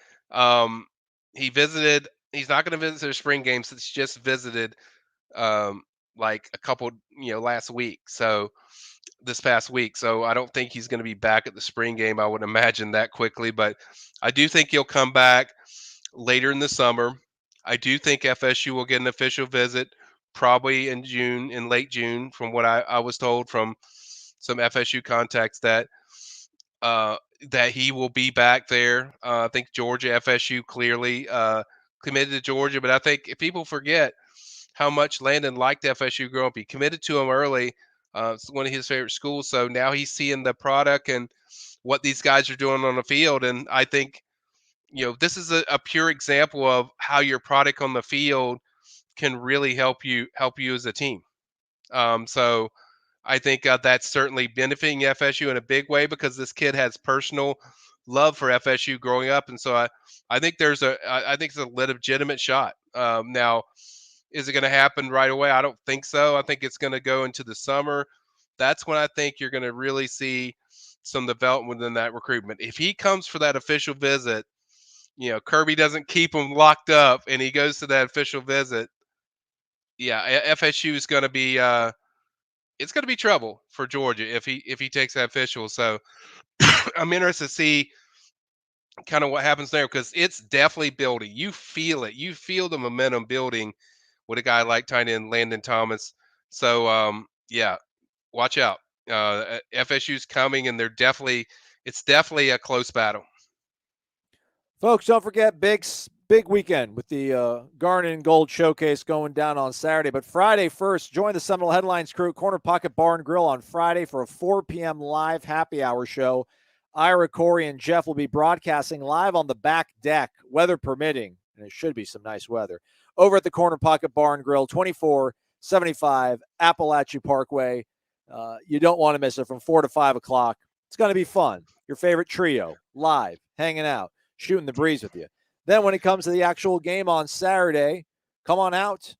Speaker 2: He visited. He's not going to visit the spring game since he just visited like a couple, last week. So this past week. So I don't think he's going to be back at the spring game. I would imagine that quickly, but I do think he'll come back later in the summer. I do think FSU will get an official visit probably in late June, from what I was told from some FSU contacts that he will be back there. I think Georgia, FSU clearly committed to Georgia, but I think if people forget how much Landon liked FSU growing up, he committed to him early. It's one of his favorite schools. So now he's seeing the product and what these guys are doing on the field. And I think, this is a pure example of how your product on the field can really help you as a team. So I think that's certainly benefiting FSU in a big way because this kid has personal love for FSU growing up. And so I think I think it's a legitimate shot. Now, is it going to happen right away? I don't think so. I think it's going to go into the summer. That's when I think you're going to really see some development within that recruitment. If he comes for that official visit, Kirby doesn't keep him locked up and he goes to that official visit, yeah, FSU is going to be it's going to be trouble for Georgia if he takes that official. So I'm interested to see kind of what happens there because it's definitely building. You feel it. You feel the momentum building with a guy like tight end Landon Thomas So yeah, watch out. FSU's coming, and it's definitely a close battle.
Speaker 1: Folks, don't forget big weekend with the Garnet and Gold Showcase going down on Saturday. But Friday first, join the Seminole Headlines crew at Corner Pocket Bar and Grill on Friday for a 4 p.m. live happy hour show. Ira, Corey, and Jeff will be broadcasting live on the back deck, weather permitting, and it should be some nice weather, over at the Corner Pocket Bar and Grill, 2475 Appalachia Parkway. You don't want to miss it from 4 to 5 o'clock. It's going to be fun. Your favorite trio, live, hanging out, shooting the breeze with you. Then when it comes to the actual game on Saturday, come on out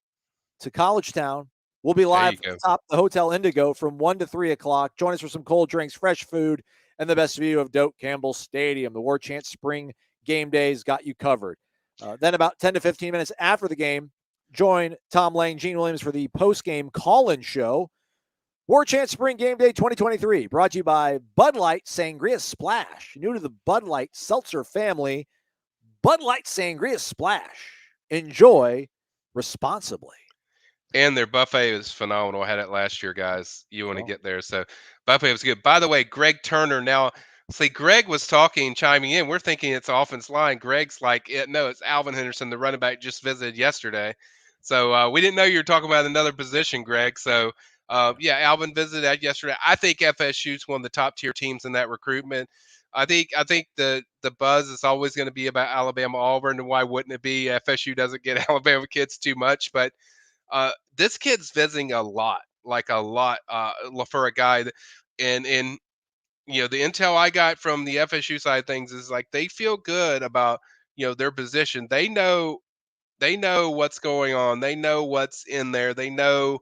Speaker 1: to College Town. We'll be live from the top of the Hotel Indigo from 1 to 3 o'clock. Join us for some cold drinks, fresh food, and the best view of Doak Campbell Stadium. The Warchant Spring Game Days got you covered. Then about 10 to 15 minutes after the game, join Tom Lang, Gene Williams for the post-game call-in show. Warchant Spring Game Day 2023, brought to you by Bud Light Sangria Splash. New to the Bud Light Seltzer family, Bud Light Sangria Splash. Enjoy responsibly.
Speaker 2: And their buffet is phenomenal. I had it last year, guys. You want to get there. So buffet was good. By the way, Greg Turner. Now, see, Greg was talking, chiming in. We're thinking it's offense line. Greg's like, no, it's Alvin Henderson, the running back, just visited yesterday. So we didn't know you were talking about another position, Greg. So, yeah, Alvin visited yesterday. I think FSU's one of the top tier teams in that recruitment. I think the buzz is always going to be about Alabama, Auburn, and why wouldn't it be? FSU doesn't get Alabama kids too much, but this kid's visiting a lot, like a lot for a guy. And the intel I got from the FSU side of things is like they feel good about their position. They know what's going on. They know what's in there. They know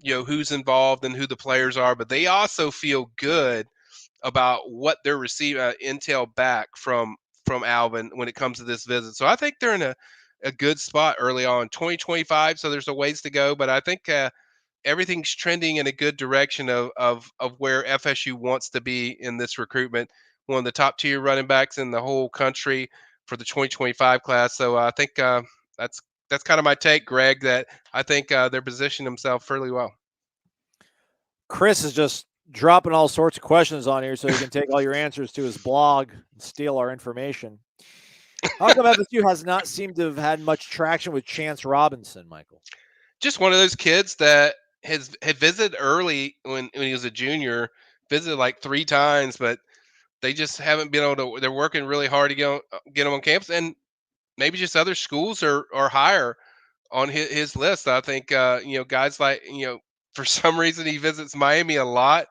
Speaker 2: who's involved and who the players are. But they also feel good about what they're receiving intel back from Alvin when it comes to this visit. So I think they're in a good spot early on, 2025. So there's a ways to go, but I think everything's trending in a good direction of where FSU wants to be in this recruitment. One of the top tier running backs in the whole country for the 2025 class. So I think that's kind of my take, Greg, that I think they're positioning themselves fairly well.
Speaker 1: Chris is just dropping all sorts of questions on here so he can take all your answers to his blog and steal our information. How come FSU has not seemed to have had much traction with Chance Robinson, Michael?
Speaker 2: Just one of those kids that had visited early when he was a junior, visited like 3 times, but they just haven't been able to. They're working really hard to get him on campus, and maybe just other schools are higher on his list. I think guys like for some reason he visits Miami a lot.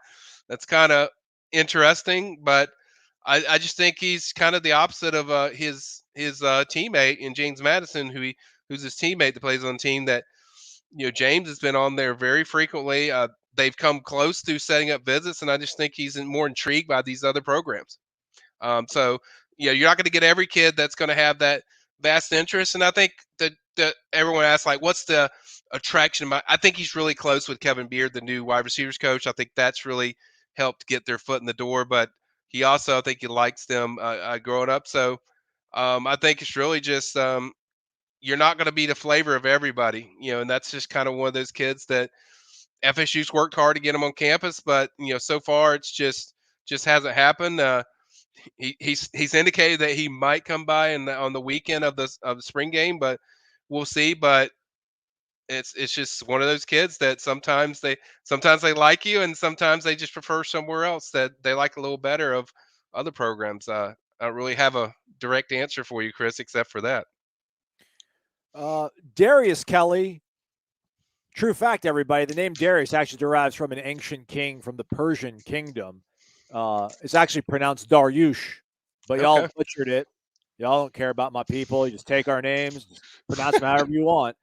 Speaker 2: That's kind of interesting, but I just think he's kind of the opposite of his teammate in James Madison, who's his teammate that plays on the team that James has been on there very frequently. They've come close to setting up visits, and I just think he's more intrigued by these other programs. So you're not going to get every kid that's going to have that vast interest, and I think that everyone asks like, what's the attraction? I think he's really close with Kevin Beard, the new wide receivers coach. I think that's really helped get their foot in the door, but he also, I think he likes them growing up. So I think it's really just you're not going to be the flavor of everybody, and that's just kind of one of those kids that FSU's worked hard to get him on campus, but so far it's just hasn't happened. He's indicated that he might come by on the weekend of the spring game, but we'll see. But it's just one of those kids that sometimes they like you, and sometimes they just prefer somewhere else that they like a little better of other programs. I don't really have a direct answer for you, Chris, except for that.
Speaker 1: Darius Kelly. True fact, everybody. The name Darius actually derives from an ancient king from the Persian kingdom. It's actually pronounced Daryush, but y'all butchered it. Y'all don't care about my people. You just take our names, just pronounce them however you want.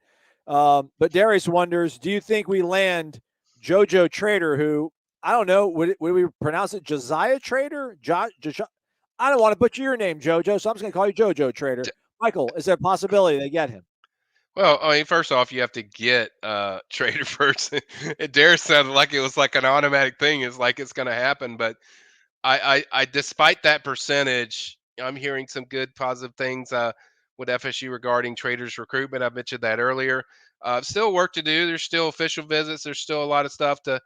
Speaker 1: But Darius wonders, do you think we land JoJo Trader, who, I don't know, would we pronounce it Josiah Trader? I don't want to butcher your name, JoJo, so I'm just going to call you JoJo Trader. Michael, is there a possibility they get him?
Speaker 2: Well, I mean, first off, you have to get Trader first. Darius sounded like it was like an automatic thing. It's like it's going to happen. But I despite that percentage, I'm hearing some good positive things with FSU regarding Trader's recruitment. I mentioned that earlier. Still work to do. There's still official visits. There's still a lot of stuff to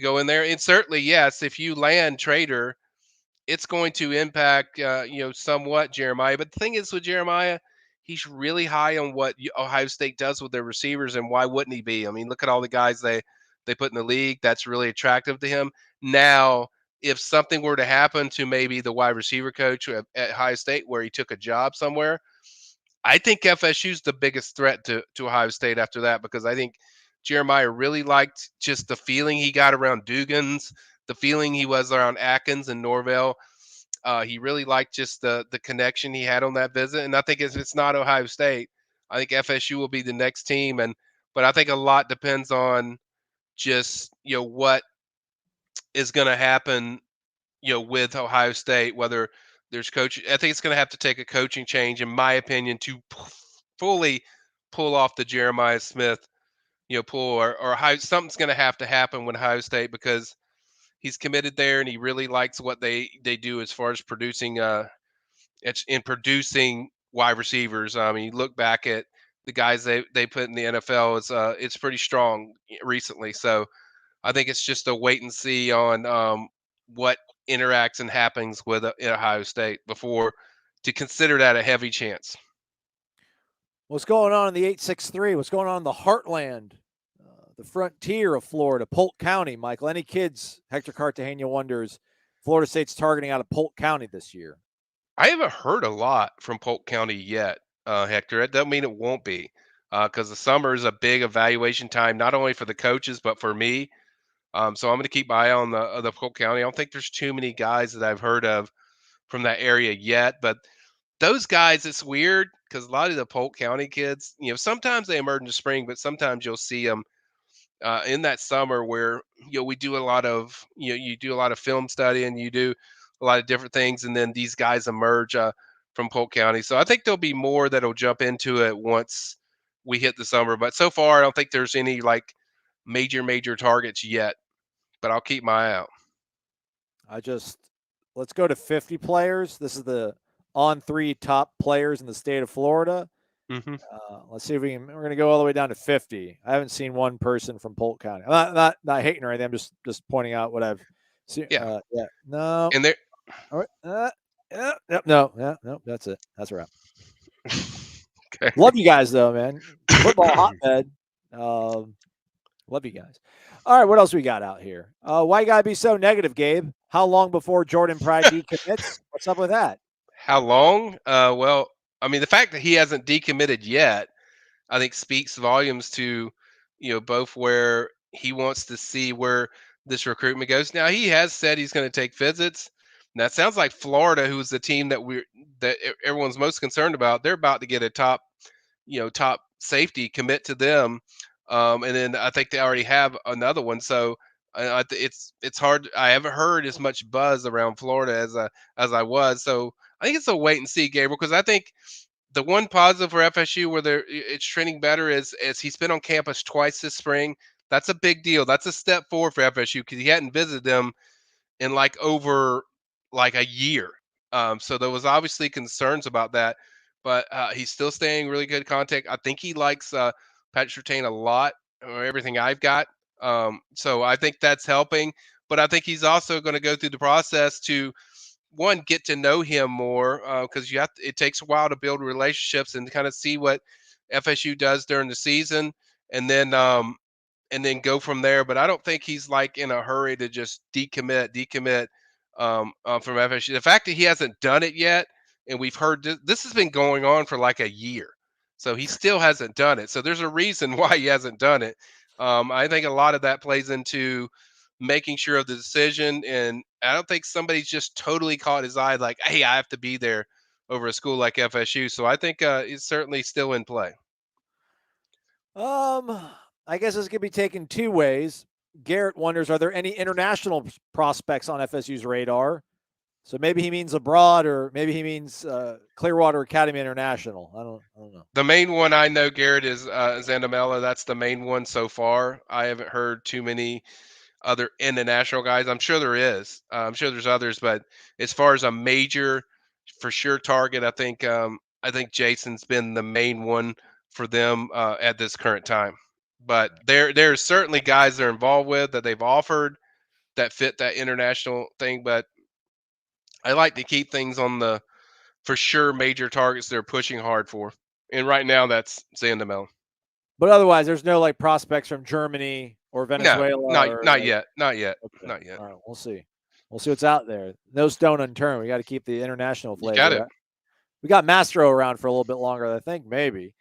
Speaker 2: go in there. And certainly, yes, if you land Trader, it's going to impact, somewhat Jeremiah. But the thing is with Jeremiah, he's really high on what Ohio State does with their receivers, and why wouldn't he be? I mean, look at all the guys they put in the league. That's really attractive to him. Now, if something were to happen to maybe the wide receiver coach at Ohio State, where he took a job somewhere, I think FSU's the biggest threat to Ohio State after that, because I think Jeremiah really liked just the feeling he got around Dugans, the feeling he was around Atkins and Norvell. He really liked just the connection he had on that visit. And I think if it's not Ohio State, I think FSU will be the next team. But I think a lot depends on just, what is going to happen, with Ohio State, whether there's coach. I think it's going to have to take a coaching change, in my opinion, to fully pull off the Jeremiah Smith, pull, or something's going to have to happen with Ohio State, because he's committed there and he really likes what they do as far as producing producing wide receivers. I mean, you look back at the guys they put in the NFL, it's pretty strong recently. So I think it's just a wait and see on what interacts and happens with Ohio State before to consider that a heavy chance.
Speaker 1: What's going on in the 863? What's going on in the heartland, the frontier of Florida, Polk County, Michael? Any kids, Hector Cartagena wonders, Florida State's targeting out of Polk County this year?
Speaker 2: I haven't heard a lot from Polk County yet, Hector. That doesn't mean it won't be, because the summer is a big evaluation time, not only for the coaches, but for me. So I'm going to keep my eye on the Polk County. I don't think there's too many guys that I've heard of from that area yet, but those guys, it's weird because a lot of the Polk County kids, sometimes they emerge in the spring, but sometimes you'll see them in that summer where, we do a lot of, you do a lot of film study and you do a lot of different things. And then these guys emerge from Polk County. So I think there'll be more that'll jump into it once we hit the summer. But so far, I don't think there's any like major targets yet, but I'll keep my eye out.
Speaker 1: Let's go to 50 players. This is the on 3 top players in the state of Florida.
Speaker 2: Mm-hmm.
Speaker 1: Let's see if we're going to go all the way down to 50. I haven't seen one person from Polk County. I'm not hating or anything. I'm just pointing out what I've seen.
Speaker 2: Yeah.
Speaker 1: No.
Speaker 2: And there.
Speaker 1: All right. No. That's it. That's a wrap.
Speaker 2: Okay.
Speaker 1: Love you guys though, man. Football hotbed. Love you guys. All right, what else we got out here? Why you gotta be so negative, Gabe? How long before Jordan Pride decommits? What's up with that?
Speaker 2: How long? Well, I mean, the fact that he hasn't decommitted yet, I think speaks volumes to, both where he wants to see where this recruitment goes. Now, he has said he's going to take visits. Now, it sounds like Florida, who's the team that everyone's most concerned about, they're about to get a top safety commit to them. And then I think they already have another one. So it's hard. I haven't heard as much buzz around Florida as I was. So I think it's a wait and see, Gabriel, because I think the one positive for FSU where it's trending better is he's been on campus twice this spring. That's a big deal. That's a step forward for FSU because he hadn't visited them in over a year. So there was obviously concerns about that, but he's still staying really good contact. I think he likes Patrick Surtain a lot, or everything I've got. So I think that's helping, but I think he's also going to go through the process to get to know him more, because it takes a while to build relationships and kind of see what FSU does during the season, and then go from there. But I don't think he's in a hurry to just decommit from FSU. The fact that he hasn't done it yet, and we've heard this has been going on for a year, so he still hasn't done it. So there's a reason why he hasn't done it. I think a lot of that plays into making sure of the decision, and I don't think somebody's just totally caught his eye hey, I have to be there over a school like FSU. So I think it's certainly still in play.
Speaker 1: I guess this could be taken two ways. Garrett wonders, are there any international prospects on FSU's radar? So maybe he means abroad, or maybe he means Clearwater Academy International. I don't know.
Speaker 2: The main one I know, Garrett, is Zandamela. That's the main one so far. I haven't heard too many other international guys. I'm sure there is. I'm sure there's others, but as far as a major, for sure target, I think Jason's been the main one for them at this current time. But there's certainly guys they're involved with that they've offered that fit that international thing. But I like to keep things on the for sure major targets they're pushing hard for. And right now that's Sandomel.
Speaker 1: But otherwise, there's no like prospects from Germany or
Speaker 2: No,
Speaker 1: Venezuela or
Speaker 2: not
Speaker 1: like,
Speaker 2: yet, not yet,
Speaker 1: okay.
Speaker 2: not yet.
Speaker 1: All right, we'll see. We'll see what's out there. No stone unturned. We got to keep the international
Speaker 2: You got
Speaker 1: flavor.
Speaker 2: it.
Speaker 1: We got Mastro around for a little bit longer, I think, maybe.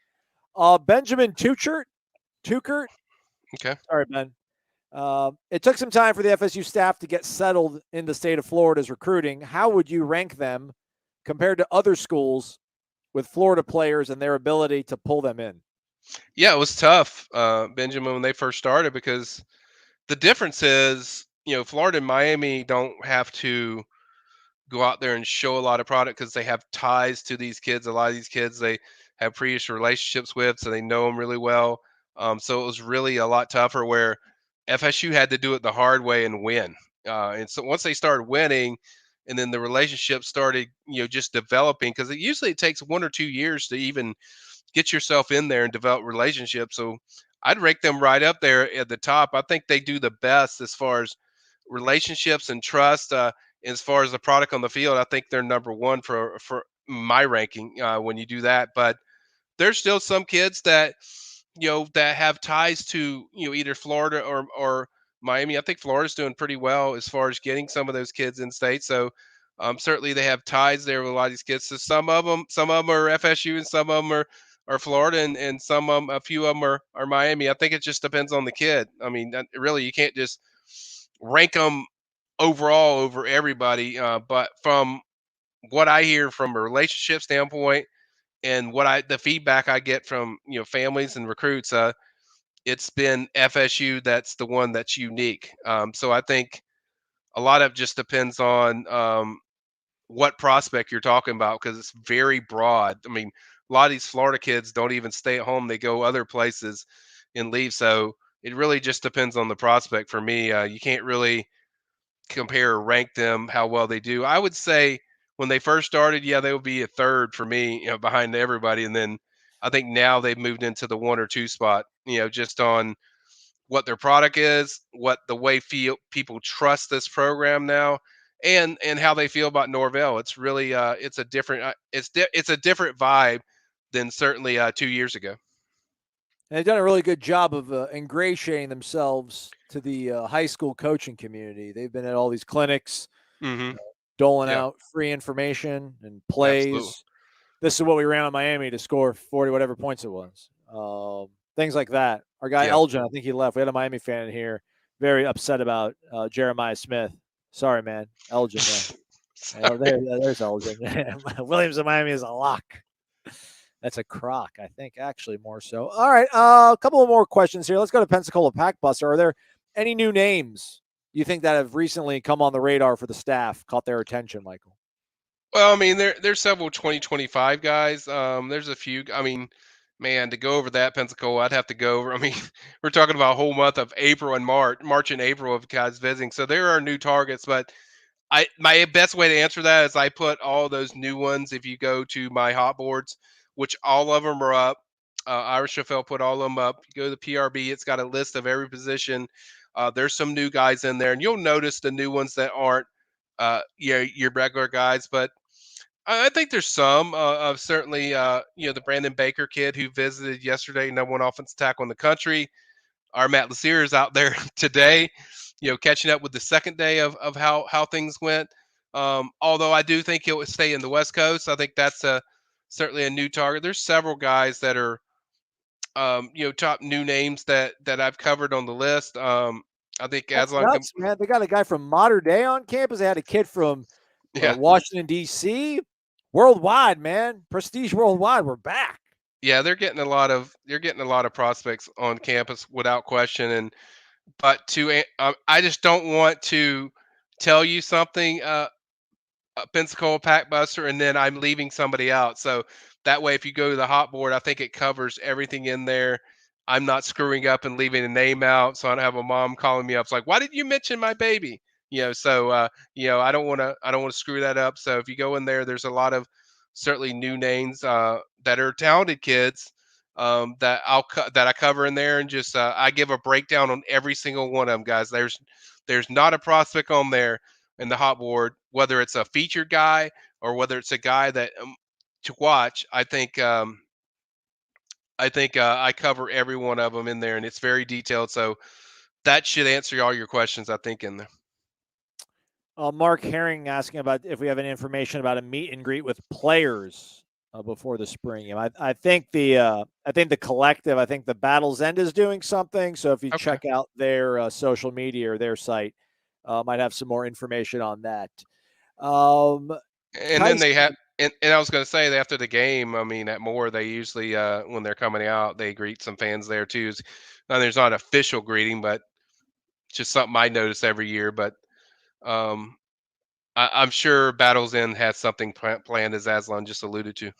Speaker 1: Benjamin Tukert.
Speaker 2: Okay.
Speaker 1: Sorry, Ben. It took some time for the FSU staff to get settled in the state of Florida's recruiting. How would you rank them compared to other schools with Florida players and their ability to pull them in?
Speaker 2: Yeah, it was tough, Benjamin, when they first started because the difference is, Florida and Miami don't have to go out there and show a lot of product because they have ties to these kids. A lot of these kids they have previous relationships with, so they know them really well. So it was really a lot tougher where FSU had to do it the hard way and win. And so once they started winning, and then the relationship started, just developing because it usually takes 1 or 2 years to even get yourself in there and develop relationships. So I'd rank them right up there at the top. I think they do the best as far as relationships and trust. As far as the product on the field, I think they're number one for my ranking when you do that. But there's still some kids that that have ties to either Florida or Miami. I think Florida's doing pretty well as far as getting some of those kids in state. So certainly they have ties there with a lot of these kids. So some of them are FSU and some of them are Florida and some of them, a few of them are Miami. I think it just depends on the kid. I mean, really, you can't just rank them overall over everybody. But from what I hear from a relationship standpoint and the feedback I get from families and recruits, it's been FSU that's the one that's unique. So I think a lot of it just depends on what prospect you're talking about because it's very broad. I mean, a lot of these Florida kids don't even stay at home; they go other places and leave. So it really just depends on the prospect. For me, you can't really compare or rank them how well they do. I would say when they first started, yeah, they would be a third for me, behind everybody, and then I think now they've moved into the 1 or 2 spot, just on what their product is, what the way people trust this program now, and how they feel about Norvell. It's really it's a different it's a different vibe than certainly 2 years ago.
Speaker 1: And they've done a really good job of ingratiating themselves to the high school coaching community. They've been at all these clinics,
Speaker 2: Mm-hmm.
Speaker 1: doling
Speaker 2: Yeah,
Speaker 1: out free information and
Speaker 2: absolutely.
Speaker 1: plays. This is what we ran on Miami to score 40 whatever points it was. Things like that. Our guy
Speaker 2: Yeah.
Speaker 1: Elgin, I think he left. We had a Miami fan in here, very upset about Jeremiah Smith. Sorry, man. Elgin, yeah. There's Elgin. Williams in Miami is a lock. That's a crock, I think, actually, more so. All right, a couple of more questions here. Let's go to Pensacola Packbuster. Are there any new names you think that have recently come on the radar for the staff, caught their attention, Michael?
Speaker 2: Well, I mean, there's several 2025 guys. There's a few. I mean, man, to go over that Pensacola, I'd have to go over. I mean, we're talking about a whole month of April and March and April of guys visiting. So there are new targets, but my best way to answer that is I put all those new ones. If you go to my hot boards, which all of them are up, Irish Chaffel put all of them up. You go to the PRB, it's got a list of every position. There's some new guys in there, and you'll notice the new ones that aren't, your regular guys. But I think there's some of certainly, the Brandon Baker kid who visited yesterday, #1 offensive tackle in the country. Our Matt Lassier is out there today, catching up with the second day of how things went. Although I do think he'll stay in the West Coast. I think that's certainly a new target. There's several guys that are, top new names that I've covered on the list. I think
Speaker 1: That's
Speaker 2: Aslan,
Speaker 1: nuts, man. They got a guy from Modern Day on campus. They had a kid from
Speaker 2: yeah,
Speaker 1: Washington, D.C. Worldwide, man. Prestige worldwide. We're back.
Speaker 2: yeah, they're getting a lot of prospects on campus without question. But I just don't want to tell you something, Pensacola Packbuster, and then I'm leaving somebody out. So that way, if you go to the hot board, I think it covers everything in there. I'm not screwing up and leaving a name out, so I don't have a mom calling me up. It's like, why did you mention my baby? So I don't want to screw that up. So if you go in there, there's a lot of certainly new names that are talented kids. that I cover in there, and just I give a breakdown on every single one of them, guys. There's not a prospect on there in the hot board, whether it's a featured guy or whether it's a guy that to watch. I cover every one of them in there, and it's very detailed. So that should answer all your questions, I think, in there.
Speaker 1: Mark Herring asking about if we have any information about a meet and greet with players before the spring game. I think the collective, I think the Battle's End is doing something. So if you check out their social media or their site, might have some more information on that.
Speaker 2: And then they have, and I was going to say, after the game, I mean, at Moore, they usually, when they're coming out, they greet some fans there too. Now, there's not an official greeting, but just something I notice every year. But I'm sure Battle's End has something planned, as Aslan just alluded to.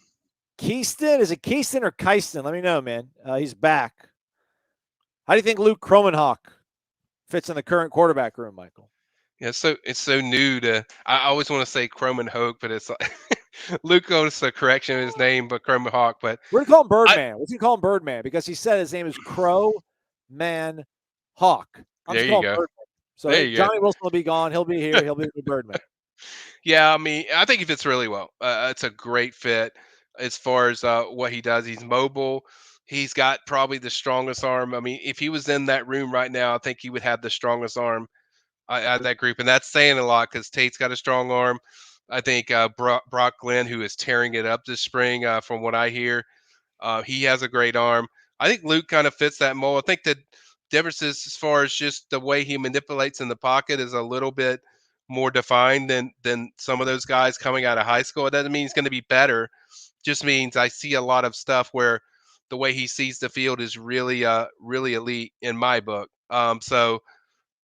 Speaker 1: Keyston, is it Keyston or Keyston? Let me know, man. He's back. How do you think Luke Kromenhoek fits in the current quarterback room, Michael?
Speaker 2: Yeah, so it's so new to. I always want to say Kromenhoek, but it's like Luke goes a correction of his name, but Kromenhoek. But
Speaker 1: we're gonna call him Birdman. What's he call him Birdman? Because he said his name is Crow-Man Hawk.
Speaker 2: There you go.
Speaker 1: Birdman. So Johnny Wilson will be gone. He'll be here. He'll be the Birdman.
Speaker 2: Yeah, I mean, I think he fits really well. It's a great fit as far as what he does. He's mobile. He's got probably the strongest arm. I mean, if he was in that room right now, I think he would have the strongest arm out of that group. And that's saying a lot because Tate's got a strong arm. I think Brock Glenn, who is tearing it up this spring, from what I hear, he has a great arm. I think Luke kind of fits that mold. I think the differences as far as just the way he manipulates in the pocket is a little bit more defined than some of those guys coming out of high school. It doesn't mean he's going to be better. Just means I see a lot of stuff where the way he sees the field is really really elite in my book. So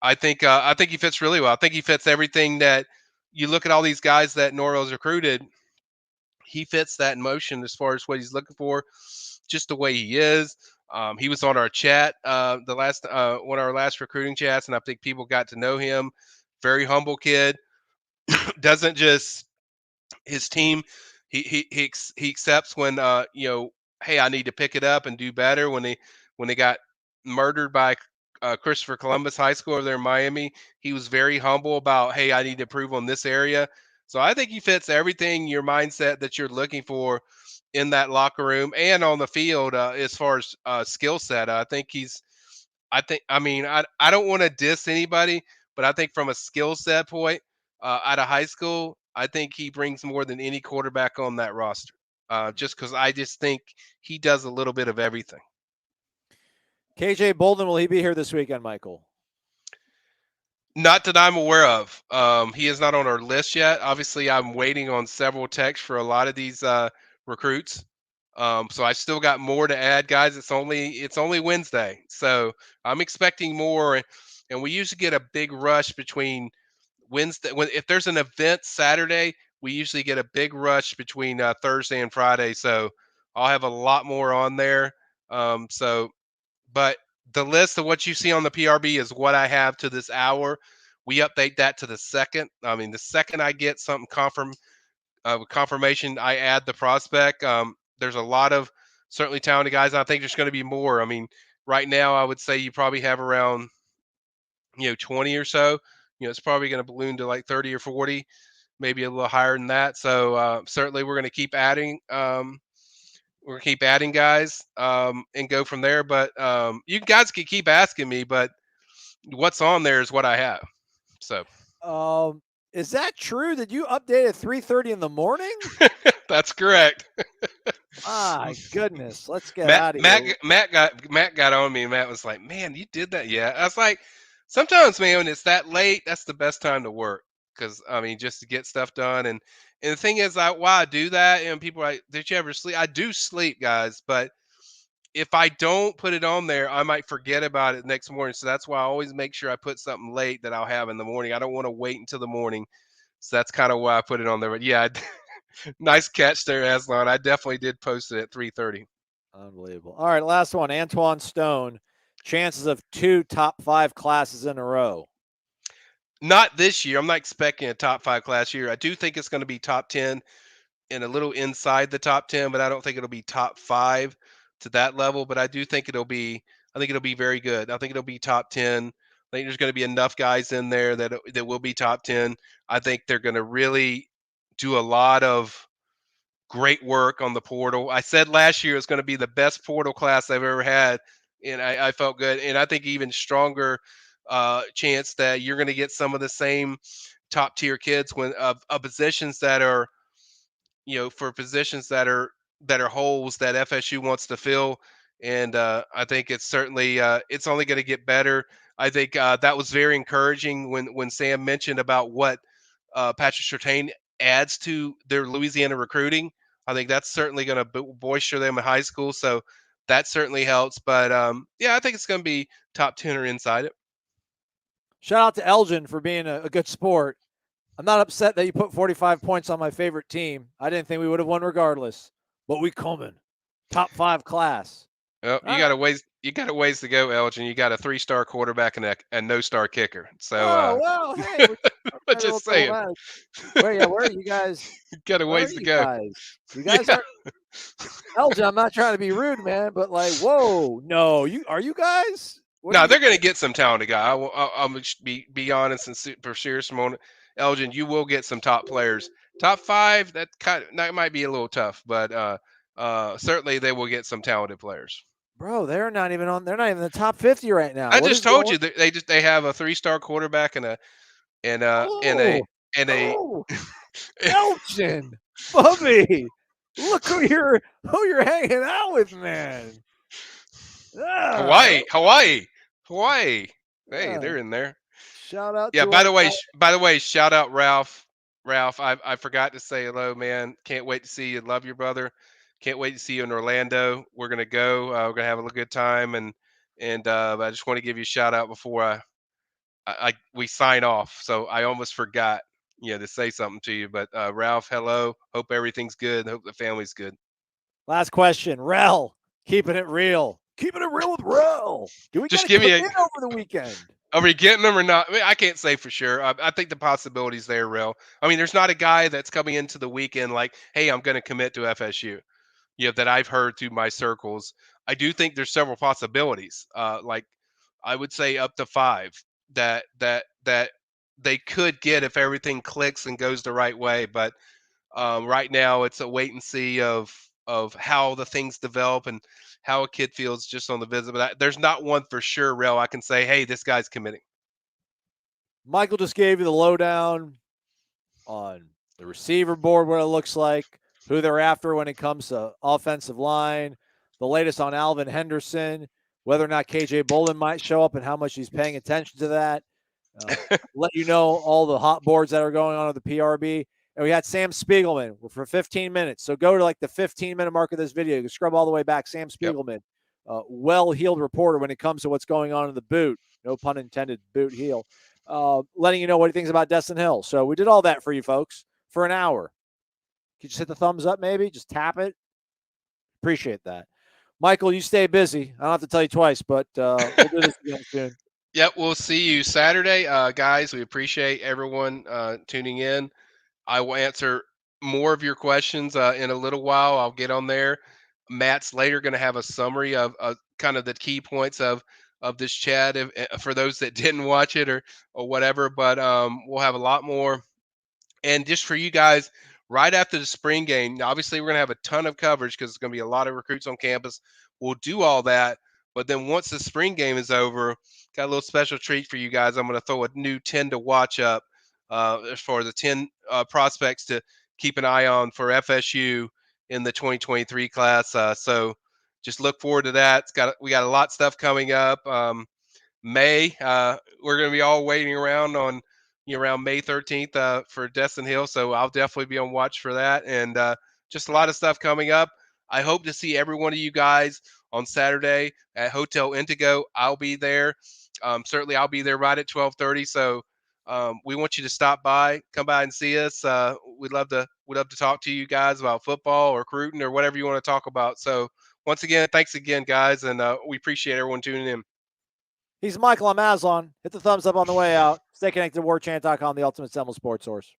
Speaker 2: I think he fits really well. I think he fits everything that you look at all these guys that Norvell's recruited. He fits that in motion as far as what he's looking for, just the way he is. He was on our chat, the last one of our last recruiting chats, and I think people got to know him. Very humble kid. Doesn't just his team. He accepts when hey, I need to pick it up and do better. When they got murdered by Christopher Columbus High School over there in Miami, he was very humble about, hey, I need to improve on this area. So I think he fits everything, your mindset that you're looking for in that locker room and on the field as far as skill set. I don't want to diss anybody, but I think from a skill set point out of high school, I think he brings more than any quarterback on that roster. Just because I just think he does a little bit of everything.
Speaker 1: KJ Bolden, will he be here this weekend, Michael?
Speaker 2: Not that I'm aware of. He is not on our list yet. Obviously, I'm waiting on several texts for a lot of these recruits. So I still got more to add, guys. It's only Wednesday, so I'm expecting more. And we usually get a big rush between Wednesday. If there's an event Saturday, we usually get a big rush between Thursday and Friday. So I'll have a lot more on there. But the list of what you see on the PRB is what I have to this hour. We update that to the second. I mean, the second I get something confirmation, I add the prospect. There's a lot of certainly talented guys. I think there's going to be more. I mean, right now, I would say you probably have around, 20 or so. It's probably going to balloon to like 30 or 40, maybe a little higher than that. So certainly we're going to keep adding. We're going to keep adding guys and go from there. But you guys can keep asking me, but what's on there is what I have. So.
Speaker 1: Is that true that you update at 3:30 in the morning?
Speaker 2: That's correct.
Speaker 1: My goodness. Let's get out of
Speaker 2: here. Matt got on me, and Matt was like, man, you did that yet? I was like, sometimes, man, when it's that late, that's the best time to work. Because, I mean, just to get stuff done. And the thing is, why I do that, and people are like, did you ever sleep? I do sleep, guys. But if I don't put it on there, I might forget about it next morning. So that's why I always make sure I put something late that I'll have in the morning. I don't want to wait until the morning. So that's kind of why I put it on there. But yeah, nice catch there, Aslan. I definitely did post it at 3:30.
Speaker 1: Unbelievable. All right, last one. Antoine Stone. Chances of 2 top 5 classes in a row.
Speaker 2: Not this year. I'm not expecting a top 5 class year. I do think it's going to be top 10 and a little inside the top 10, but I don't think it'll be top 5. to that level, but I do think it'll be very good. I think it'll be top 10. I think there's going to be enough guys in there that will be top 10. I think they're going to really do a lot of great work on the portal. I said last year it's going to be the best portal class I've ever had, and I felt good. And I think even stronger chance that you're going to get some of the same top tier kids when of positions that are, for positions that are holes that FSU wants to fill. And I think it's certainly it's only going to get better. I think that was very encouraging when Sam mentioned about what Patrick Surtain adds to their Louisiana recruiting. I think that's certainly going to bolster them in high school. So that certainly helps. But yeah, I think it's going to be top 10 or inside it.
Speaker 1: Shout out to Elgin for being a good sport. I'm not upset that you put 45 points on my favorite team. I didn't think we would have won regardless, but we coming. Top 5 class.
Speaker 2: Well, you got a ways to go, Elgin. You got a 3-star quarterback and a no-star kicker. So,
Speaker 1: well, hey,
Speaker 2: but just saying.
Speaker 1: Where are you guys?
Speaker 2: Got a ways to go.
Speaker 1: You guys are Elgin. I'm not trying to be rude, man, but like, whoa, no, are you guys?
Speaker 2: No, they're going to get some talented guy. I'm going to be honest and for serious moment. Elgin, you will get some top players. Top 5, that might be a little tough, but certainly they will get some talented players.
Speaker 1: Bro, they're not even in the top 50 right now.
Speaker 2: I just told you they have a 3-star quarterback and a
Speaker 1: Elgin, Bubby, look who you're hanging out with, man.
Speaker 2: Hawaii. Hey, they're in there.
Speaker 1: Shout out.
Speaker 2: Yeah. By the way, shout out Ralph. Ralph, I forgot to say hello, man. Can't wait to see you. Love your brother. Can't wait to see you in Orlando. We're gonna go. We're gonna have a good time, and I just want to give you a shout out before we sign off. So I almost forgot, to say something to you. But Ralph, hello. Hope everything's good. Hope the family's good.
Speaker 1: Last question, Rel. Keeping it real with Rel. Do we
Speaker 2: just give me
Speaker 1: over the weekend?
Speaker 2: Are we getting them or not? I mean, I can't say for sure. I think the possibility's there, Rel. I mean, there's not a guy that's coming into the weekend like, hey, I'm going to commit to FSU. That I've heard through my circles. I do think there's several possibilities. Like I would say up to 5 that they could get if everything clicks and goes the right way. But right now it's a wait and see of how the things develop and how a kid feels just on the visit. But there's not one for sure, Rel. I can say, hey, this guy's committing.
Speaker 1: Michael just gave you the lowdown on the receiver board, what it looks like, who they're after when it comes to offensive line, the latest on Alvin Henderson, whether or not KJ Bolden might show up and how much he's paying attention to that. Let you know all the hot boards that are going on at the PRB. And we had Sam Spiegelman for 15 minutes. So go to like the 15-minute mark of this video. You can scrub all the way back. Sam Spiegelman, well-heeled reporter when it comes to what's going on in the boot. No pun intended, boot heel. Letting you know what he thinks about Dustin Hill. So we did all that for you folks for an hour. Can you just hit the thumbs up maybe? Just tap it. Appreciate that. Michael, you stay busy. I don't have to tell you twice, but we'll do this again soon.
Speaker 2: Yep, we'll see you Saturday. Guys, we appreciate everyone tuning in. I will answer more of your questions in a little while. I'll get on there. Matt's later going to have a summary of kind of the key points of this chat for those that didn't watch it or whatever. But we'll have a lot more. And just for you guys, right after the spring game, obviously we're going to have a ton of coverage because there's going to be a lot of recruits on campus. We'll do all that. But then once the spring game is over, got a little special treat for you guys. I'm going to throw a new 10 to watch up for the 10 prospects to keep an eye on for FSU in the 2023 class. So just look forward to that. We got a lot of stuff coming up. May, we're going to be all waiting around on around May 13th for Dustin Hill. So I'll definitely be on watch for that. And just a lot of stuff coming up. I hope to see every one of you guys on Saturday at Hotel Indigo. I'll be there. Certainly I'll be there right at 12:30. So we want you to stop by, come by and see us. We'd love to talk to you guys about football or recruiting or whatever you want to talk about. So once again, thanks again, guys. And we appreciate everyone tuning in.
Speaker 1: He's Michael. I'm Aslan. Hit the thumbs up on the way out. Stay connected to warchant.com, the ultimate Seminole sports source.